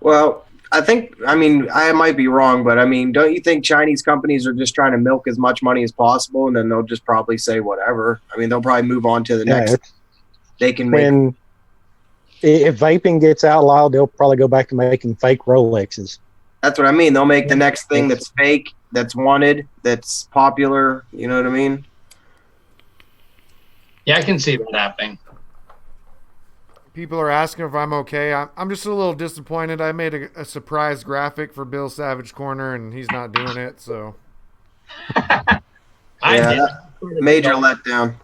Well, I mean, I might be wrong, but I mean, don't you think Chinese companies are just trying to milk as much money as possible, and then they'll just probably say whatever? I mean, they'll probably move on to the next. They can make. If vaping gets outlawed, they'll probably go back to making fake Rolexes. That's what I mean. They'll make the next thing that's fake, that's wanted, that's popular. You know what I mean? Yeah, I can see that happening. People are asking if I'm okay. I'm just a little disappointed. I made a surprise graphic for Bill Savage Corner, and he's not doing it. So, major letdown.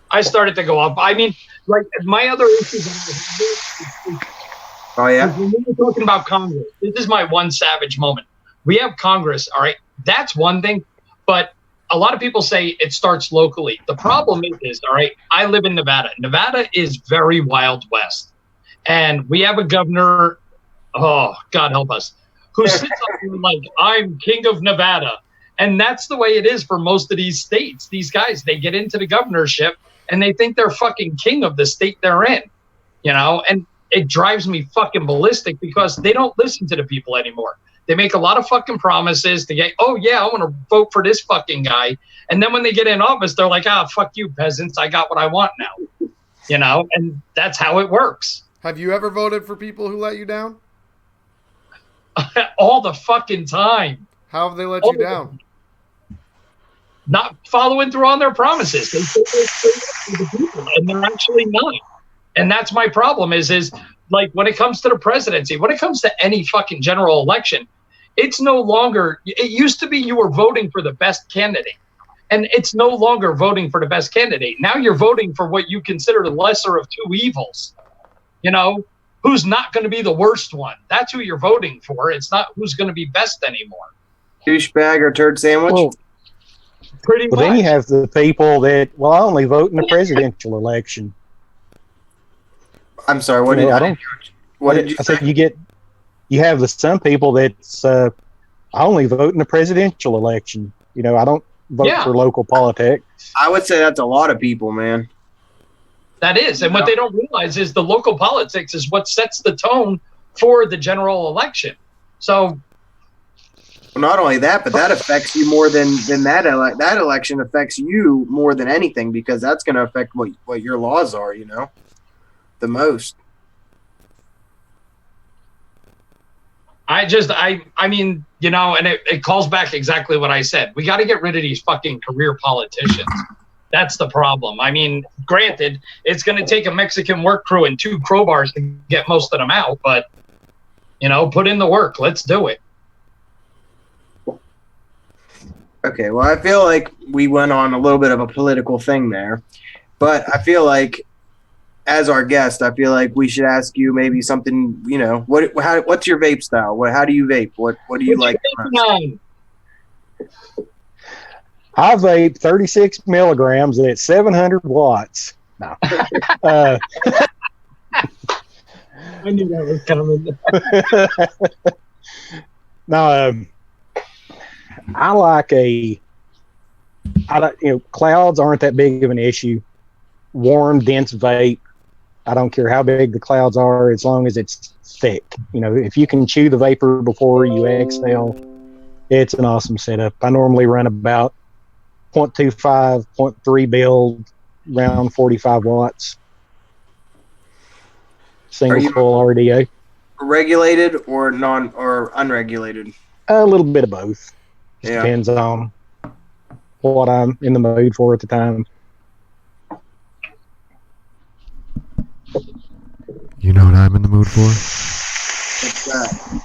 I started to go up. I mean, like my other issues. Oh yeah. When we're talking about Congress, this is my one Savage moment. We have Congress, all right. That's one thing, but a lot of people say it starts locally. The problem is, all right, I live in Nevada. Nevada is very Wild West. And we have a governor, oh, God help us, who sits up here like, I'm king of Nevada. And that's the way it is for most of these states. These guys, they get into the governorship and they think they're fucking king of the state they're in, you know? And it drives me fucking ballistic because they don't listen to the people anymore. They make a lot of fucking promises to get, oh, yeah, I want to vote for this fucking guy. And then when they get in office, they're like, fuck you, peasants. I got what I want now. You know, and that's how it works. Have you ever voted for people who let you down? All the fucking time. How have they let you down? Not following through on their promises. They say they're straight up to the people, and they're actually not. And that's my problem is like when it comes to the presidency, when it comes to any fucking general election, it's no longer, it used to be you were voting for the best candidate, and it's no longer voting for the best candidate. Now you're voting for what you consider the lesser of two evils. You know, who's not going to be the worst one? That's who you're voting for. It's not who's going to be best anymore. Douchebag or turd sandwich? Well, pretty much. Then you have the people that, well, I only vote in the presidential election. I'm sorry, what did you say? I said you have some people that's I only vote in the presidential election. You know, I don't vote for local politics. I would say that's a lot of people, man. That is, and what they don't realize is the local politics is what sets the tone for the general election. So, well, not only that, but that affects you more than that. That election affects you more than anything, because that's going to affect what your laws are. You know, the most. I mean, you know, and it calls back exactly what I said. We got to get rid of these fucking career politicians. That's the problem. I mean, granted, it's going to take a Mexican work crew and 2 crowbars to get most of them out, but, you know, put in the work. Let's do it. Okay, well, I feel like we went on a little bit of a political thing there, but I feel like, as our guest, I feel like we should ask you maybe something, you know, what's your vape style? How do you vape? What do you like? I vape 36 milligrams at 700 watts. No. I knew that was coming. No, I like clouds aren't that big of an issue. Warm, dense vape. I don't care how big the clouds are, as long as it's thick. You know, if you can chew the vapor before you exhale, it's an awesome setup. I normally run about 0.25, 0.3 build, around 45 watts. single you- coil RDA. Regulated or non or unregulated? A little bit of both. Just Yeah. depends on what I'm in the mood for at the time. You know what I'm in the mood for? What's that?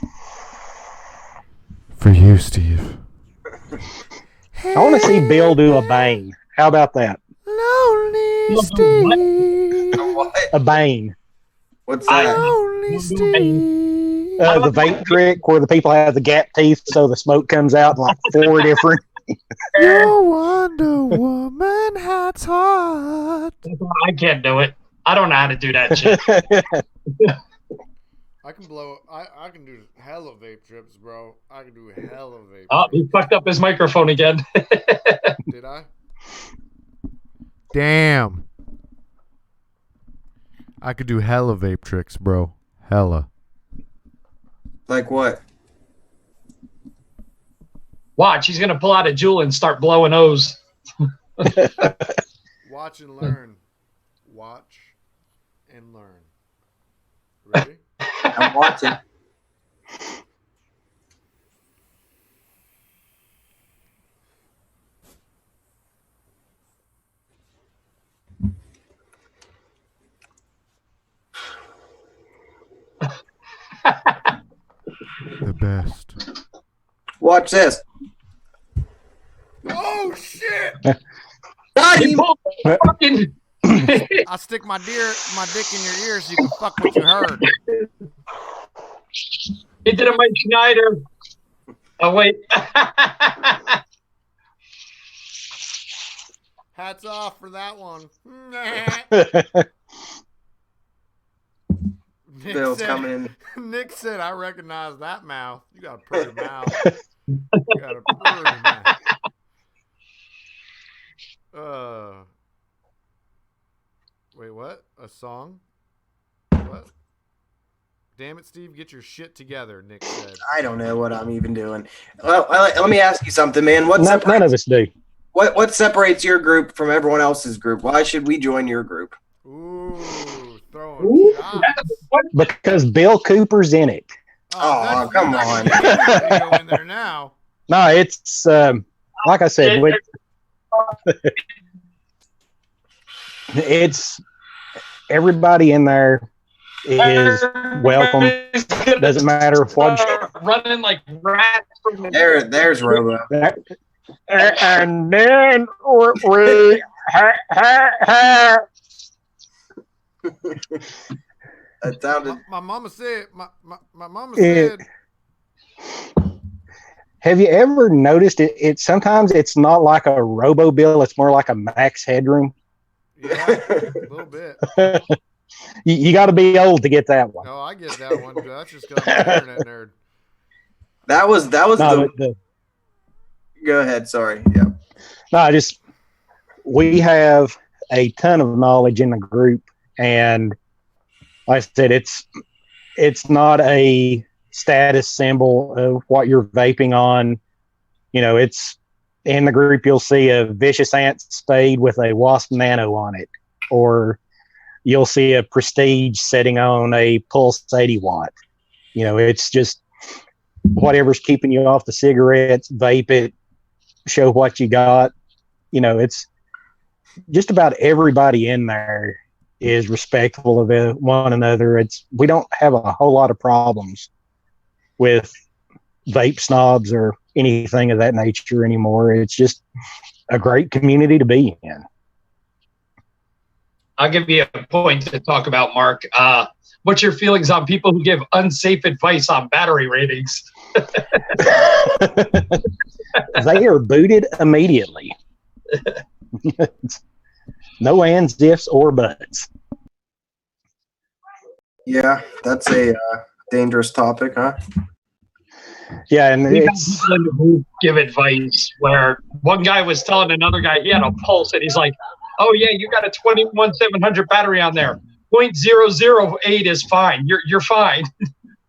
For you, Steve. I want to see Bill do a bang. How about that? Lonely Steve. What? A bang. What's that? Lonely Steve. The vape trick where the people have the gap teeth so the smoke comes out in like 4 different. Your Wonder Woman hat's hot. I can't do it. I don't know how to do that shit. I can blow. I can do hella vape trips, bro. I can do hella vape. Oh, he fucked up his microphone again. Did I? Damn. I could do hella vape tricks, bro. Hella. Like what? Watch, he's gonna pull out a jewel and start blowing O's. Watch and learn. Watch and learn. Ready? I'm watching. The best. Watch this. Oh shit! Got He him. pulled fucking. I stick my dick in your ear so you can fuck what you heard. He did a Mike Schneider. Oh wait. Hats off for that one. Nick Bill's said, coming in. Nick said, I recognize that mouth. You got a pretty mouth. You got a pretty mouth. Wait, what? A song? What? Damn it, Steve, get your shit together, Nick said. I don't know what I'm even doing. Well, let me ask you something, man. None of us do. What separates your group from everyone else's group? Why should we join your group? Ooh, throwing shots. Because Bill Cooper's in it. Oh, come on. Go in there now. No, it's like I said, it's everybody in there is welcome. Doesn't matter what. Running like rats from the There's Robo. And then we That sounded. My mama said. My mama said. Have you ever noticed it? Sometimes it's not like a Robo Bill; it's more like a Max Headroom. Yeah, a little bit. You got to be old to get that one. No, I get that one. That's just because I'm an internet nerd. That was No, Go ahead. Sorry. Yeah. no, we have a ton of knowledge in the group, and like I said, it's not a status symbol of what you're vaping on. You know, it's in the group. You'll see a Vicious Ant Spade with a Wasp Nano on it, or you'll see a Prestige sitting on a Pulse 80 watt. You know, it's just whatever's keeping you off the cigarettes. Vape it, show what you got. You know, it's just about everybody in there is respectful of one another. We don't have a whole lot of problems with vape snobs or anything of that nature anymore. It's just a great community to be in. I'll give you a point to talk about, Mark. What's your feelings on people who give unsafe advice on battery ratings? They are booted immediately. No ands, ifs, or buts. Yeah, that's a dangerous topic, huh? Yeah, and We had it's people in the group give advice where one guy was telling another guy he had a pulse, and he's like, "Oh yeah, you got a 21700 battery on there. 0.008 is fine. You're fine."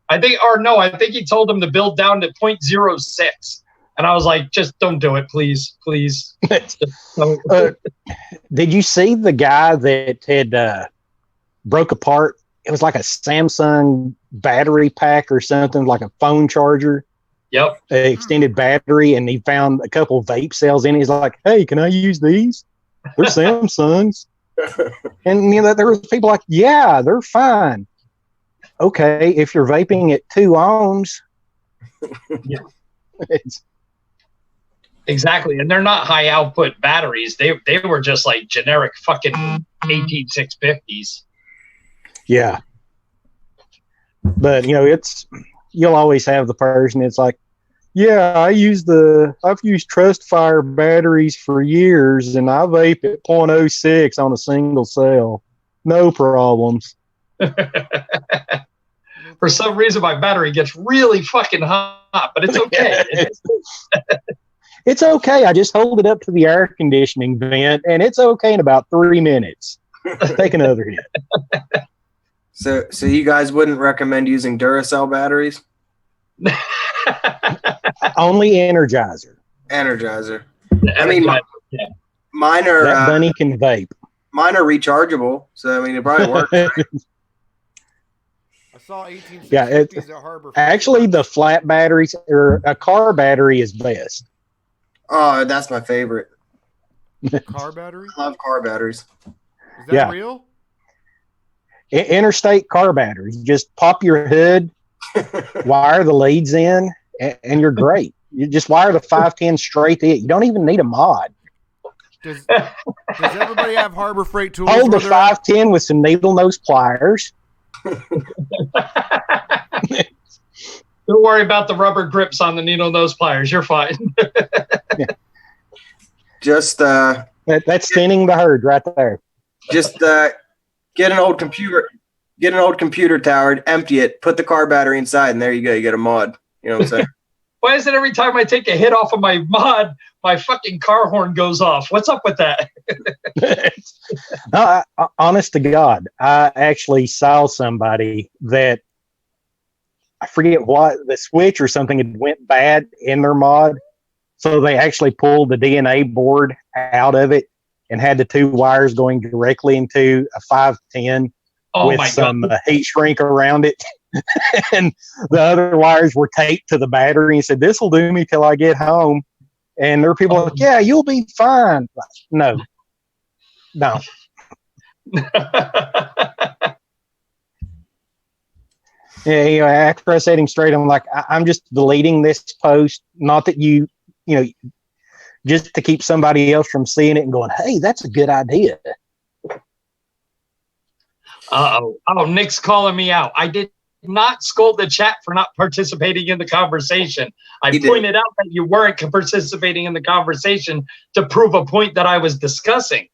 I think he told him to build down to 0.06. And I was like, just don't do it, please. Just don't. did you see the guy that had broke apart it was like a Samsung battery pack or something, like a phone charger. Yep. Extended battery, and he found a couple of vape cells in it. He's like, "Hey, can I use these? They're Samsungs." And there was people like, "Yeah, they're fine." Okay, if you're vaping at 2 ohms, yeah, exactly. And they're not high output batteries. They were just like generic fucking 18650s. Yeah, but you'll always have the person. It's like, yeah, I've used Trustfire batteries for years, and I vape at 0.06 on a single cell, no problems. For some reason, my battery gets really fucking hot, but it's okay. It's okay. I just hold it up to the air conditioning vent, and it's okay in about 3 minutes. Take another hit. So you guys wouldn't recommend using Duracell batteries? Only Energizer. Energizer. I mean, mine are. That bunny can vape. Mine are rechargeable, so I mean, it probably works. Right? I saw 18650s Yeah, at Harbor. Actually, the flat batteries or a car battery is best. Oh, that's my favorite. Car battery? I love car batteries. Is that real? Interstate car batteries. Just pop your hood, wire the leads in, and you're great. You just wire the 510 straight to it. You don't even need a mod. Does everybody have Harbor Freight tools? Hold the 510 with some needle nose pliers. Don't worry about the rubber grips on the needle nose pliers. You're fine. Yeah. Just that's thinning the herd right there. Just get an old computer tower, empty it, put the car battery inside, and there you go. You get a mod. You know what I'm saying? Why is it every time I take a hit off of my mod, my fucking car horn goes off? What's up with that? No, honest to God, I actually saw somebody that I forget what the switch or something had went bad in their mod, so they actually pulled the DNA board out of it and had the 2 wires going directly into a 510 with some heat shrink around it. And the other wires were taped to the battery and said, "This will do me till I get home." And there are people like, "Yeah, you'll be fine." No. Yeah, after I said him straight, I'm like, I'm just deleting this post. Not that just to keep somebody else from seeing it and going, "Hey, that's a good idea." Oh, Nick's calling me out. I did not scold the chat for not participating in the conversation. I pointed out that you weren't participating in the conversation to prove a point that I was discussing.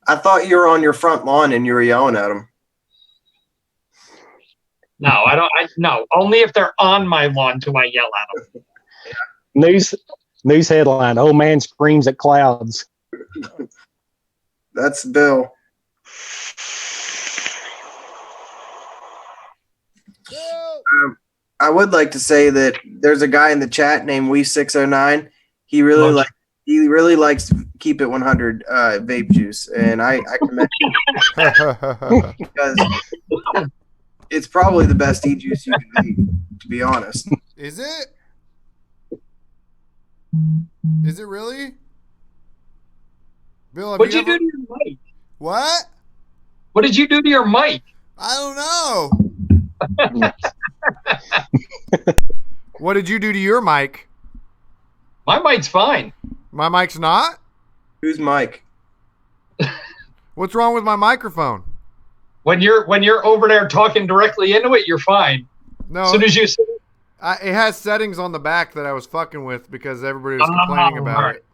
I thought you were on your front lawn and you were yelling at them. No, I don't. No, only if they're on my lawn do I yell at them. News headline: Old man screams at clouds. That's Bill. I would like to say that there's a guy in the chat named We609. He really likes Keep It 100 vape juice, and I commend him because it's probably the best e-juice you can make, to be honest. Is it? Is it really? Bill, what'd you do to your mic? What? What did you do to your mic? I don't know. What did you do to your mic? My mic's fine. My mic's not? Whose mic? What's wrong with my microphone? When you're over there talking directly into it, you're fine. No. As soon as you say it has settings on the back that I was fucking with because everybody was complaining about it.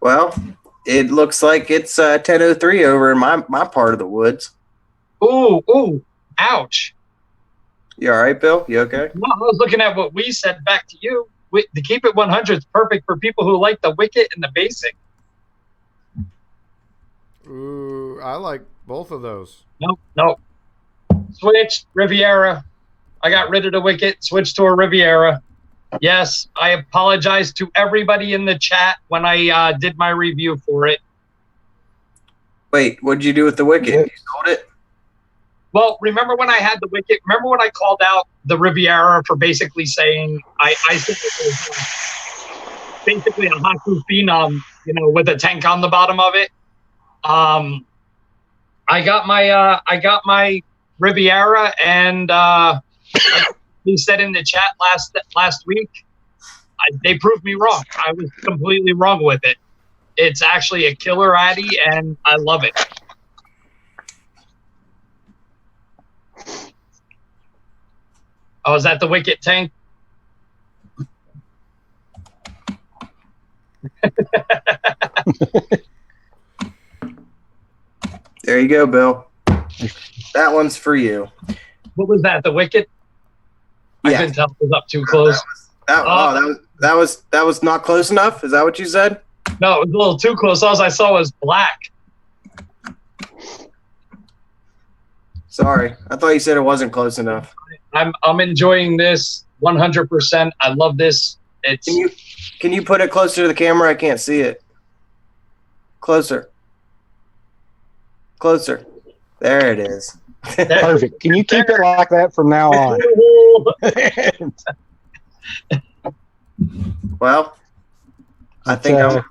Well, it looks like it's 10:03 over in my part of the woods. Ooh, ouch. You all right, Bill? You okay? No, I was looking at what we said back to you. The Keep It 100 is perfect for people who like the Wicket and the Basic. Ooh, I like both of those. Nope. Switch, Riviera. I got rid of the Wicket, switched to a Riviera. Yes, I apologize to everybody in the chat when I did my review for it. Wait, what'd you do with the Wicked? Yeah. You sold it? Well, remember when I had the Wicket? Remember when I called out the Riviera for basically saying I said it was basically a Haku Phenom, with a tank on the bottom of it. I got my Riviera, and like he said in the chat last week, they proved me wrong. I was completely wrong with it. It's actually a killer Addy, and I love it. Oh, is that the Wicket tank? There you go, Bill. That one's for you. What was that? The Wicket? I Yeah. couldn't tell it was up too close. That was not close enough. Is that what you said? No, it was a little too close. All I saw was black. Sorry, I thought you said it wasn't close enough. I'm enjoying this 100%. I love this. Can you put it closer to the camera? I can't see it. Closer. There it is. Perfect. Can you keep it like that from now on? Well, I think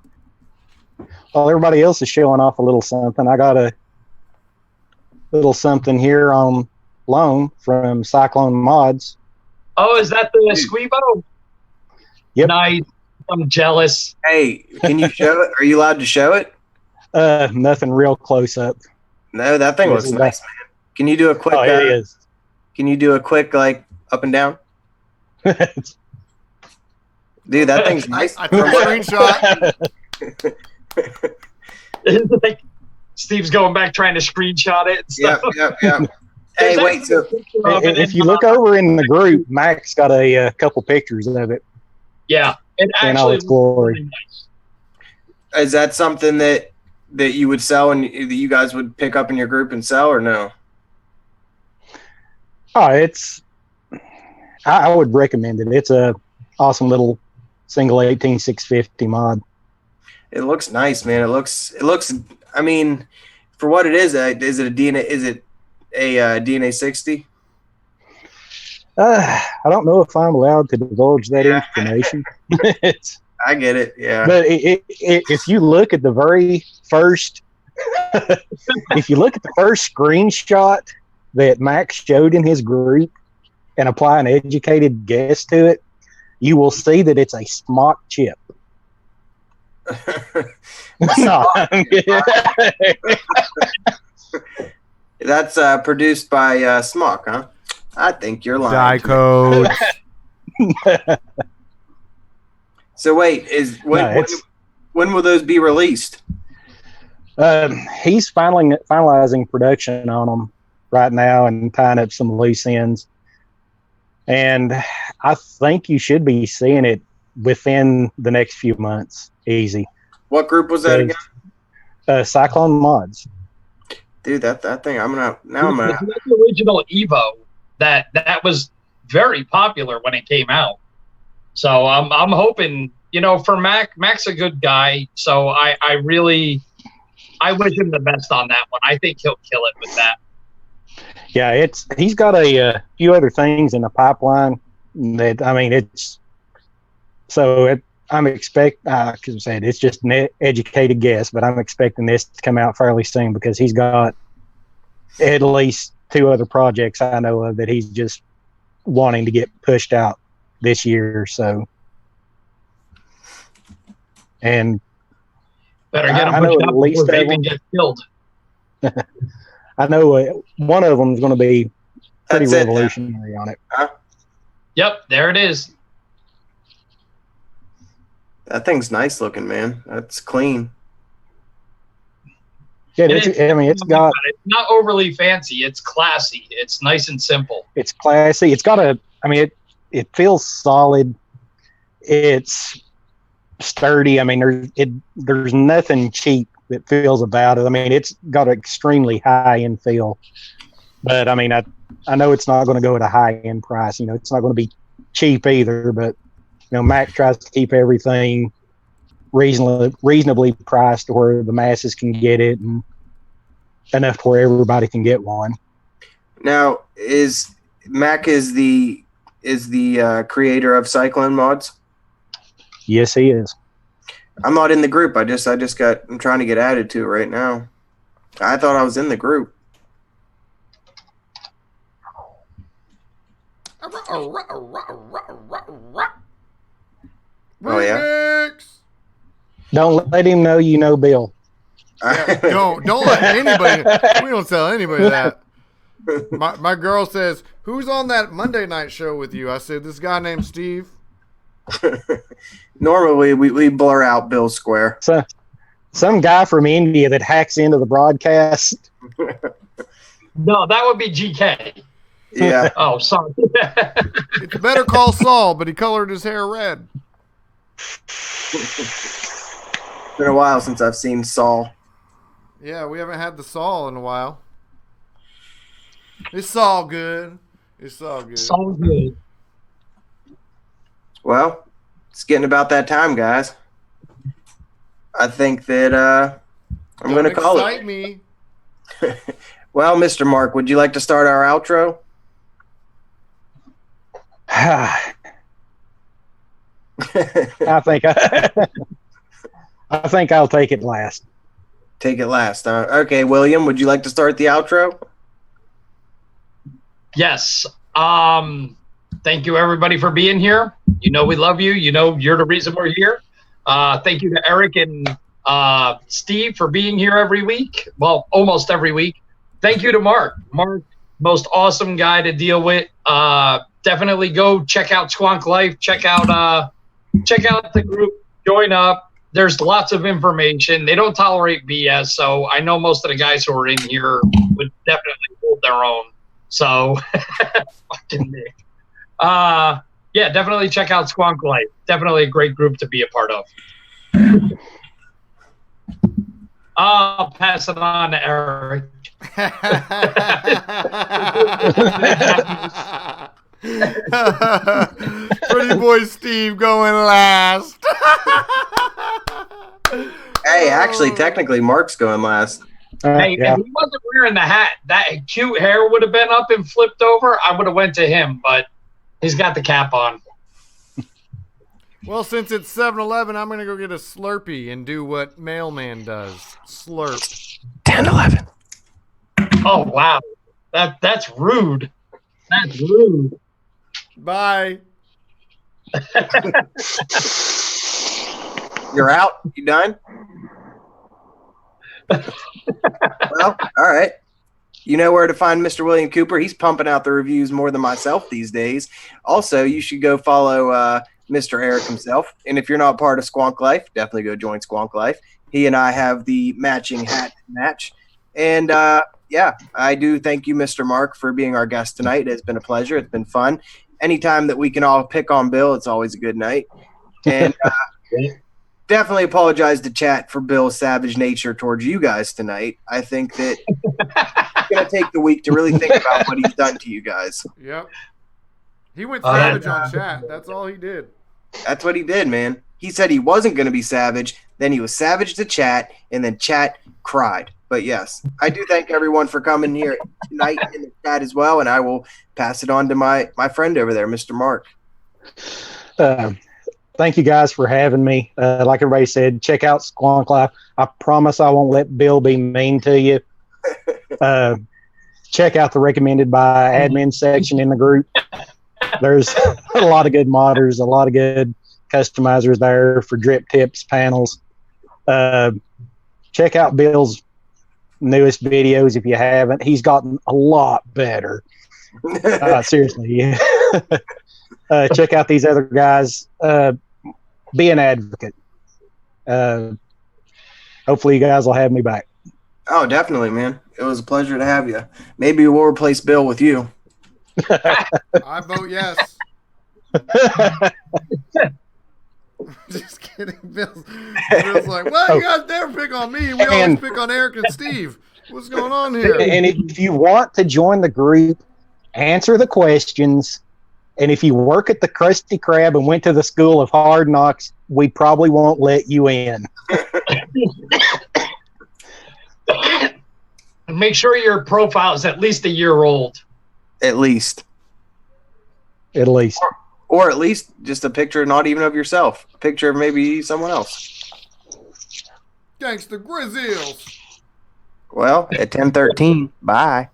while everybody else is showing off a little something, I got a little something here on loan from Cyclone Mods. Oh, is that the Squeebo? Yep. Nice. I'm jealous. Hey, can you show it? Are you allowed to show it? Nothing real close up. No, that thing looks nice, man. Can you do a quick? Oh, it is. Can you do a quick like up and down? Dude, that thing's nice. I took a screenshot. Like, Steve's going back trying to screenshot it. And stuff. Yep. Hey, wait. So if you look over in the group, Mac's got a couple pictures of it. Yeah, it in all actually its glory. looks really nice. is that something that you would sell and that you guys would pick up in your group and sell, or no? Oh, I would recommend it. It's a awesome little single 18650 mod. It looks nice, man. It looks. I mean, for what it is a DNA? Is it a DNA 60? I don't know if I'm allowed to divulge that information. I get it. Yeah. But if you look at the very first, if you look at the first screenshot that Max showed in his group and apply an educated guess to it, you will see that it's a smock chip. That's produced by Smock, huh? I think you're lying. Die code. So wait, when will those be released? He's finalizing production on them right now and tying up some loose ends. And I think you should be seeing it within the next few months. Easy. What group was that again? Cyclone Mods. Dude, that thing. I'm gonna. It's the original Evo that was very popular when it came out. So I'm hoping, for Mac's a good guy. So I wish him the best on that one. I think he'll kill it with that. Yeah, he's got a few other things in the pipeline that, I'm because I said it's just an educated guess, but I'm expecting this to come out fairly soon because he's got at least 2 other projects I know of that he's just wanting to get pushed out this year. So, and better get him pushed out before Vaping gets killed. I know one of them is going to be pretty revolutionary on it. Huh? Yep, there it is. That thing's nice looking, man. That's clean. Yeah, it's not overly fancy. It's classy. It's nice and simple. It's classy. It's got it feels solid. It's sturdy. There's nothing cheap that feels about it. It's got an extremely high end feel, but I know it's not going to go at a high end price. It's not going to be cheap either, but Mac tries to keep everything reasonably priced to where the masses can get it. And enough where everybody can get one. Now, is Mac is the creator of Cyclone Mods? Yes, he is. I'm not in the group. I'm trying to get added to it right now. I thought I was in the group. Oh yeah. Don't let him know you know Bill. Yeah, don't let anybody. We don't tell anybody that. My girl says, "Who's on that Monday night show with you?" I said, "This guy named Steve." Normally, we blur out Bill Square. So, some guy from India that hacks into the broadcast. No, that would be GK. Yeah. Oh, sorry. It's Better Call Saul, but he colored his hair red. It's been a while since I've seen Saul. Yeah, we haven't had the Saul in a while. It's all good. It's all good. So good. Well, it's getting about that time, guys. I think that I'm going to call it. Me. Well, Mr. Mark, would you like to start our outro? I think I'll take it last. Take it last. Okay, William, would you like to start the outro? Yes. Thank you, everybody, for being here. You know we love you. You know you're the reason we're here. Thank you to Eric and Steve for being here every week. Well, almost every week. Thank you to Mark. Mark, most awesome guy to deal with. Definitely go check out Squonk Life. Check out the group. Join up. There's lots of information. They don't tolerate BS, so I know most of the guys who are in here would definitely hold their own. So, fucking Nick. Yeah, definitely check out Squonk Life. Definitely a great group to be a part of. I'll pass it on to Eric. Pretty boy Steve going last. Hey, actually, technically, Mark's going last. Hey, Yeah. if he wasn't wearing the hat, that cute hair would have been up and flipped over. I would have went to him, but he's got the cap on. Well, since it's 7-Eleven, I'm going to go get a Slurpee and do what Mailman does. Slurp. 10-11. Oh, wow. That's rude. That's rude. Bye. You're out? You done? Well, all right. You know where to find Mr. William Cooper. He's pumping out the reviews more than myself these days. Also, you should go follow Mr. Eric himself. And if you're not part of Squonk Life, definitely go join Squonk Life. He and I have the matching hat match. And, yeah, I do thank you, Mr. Mark, for being our guest tonight. It's been a pleasure. It's been fun. Anytime that we can all pick on Bill, it's always a good night. And definitely apologize to chat for Bill's savage nature towards you guys tonight. I think that it's going to take the week to really think about what he's done to you guys. Yep. He went savage on chat. That's all he did. That's what he did, man. He said he wasn't going to be savage. Then he was savage to chat, and then chat cried. But yes, I do thank everyone for coming here tonight in the chat as well, and I will pass it on to my friend over there, Mr. Mark. Thank you guys for having me. Like everybody said, check out Squonk Life. I promise I won't let Bill be mean to you. Check out the recommended by admin section in the group. There's a lot of good modders, a lot of good customizers there for drip tips, panels. Check out Bill's newest videos if you haven't. He's gotten a lot better. Seriously. Check out these other guys. Be an advocate. Hopefully you guys will have me back. Oh, definitely, man. It was a pleasure to have you. Maybe we'll replace Bill with you. I vote yes. Just kidding. Bill's like, well, you guys never pick on me. We always pick on Eric and Steve. What's going on here? And if you want to join the group, answer the questions. And if you work at the Krusty Krab and went to the School of Hard Knocks, we probably won't let you in. Make sure your profile is at least a year old. At least. At least. Or at least just a picture, not even of yourself. A picture of maybe someone else. Gangsta Grizzles. Well, at 10:13. Bye.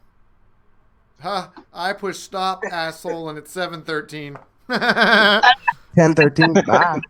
Huh, I push stop, asshole, and it's 7:13. 10:13. Bye.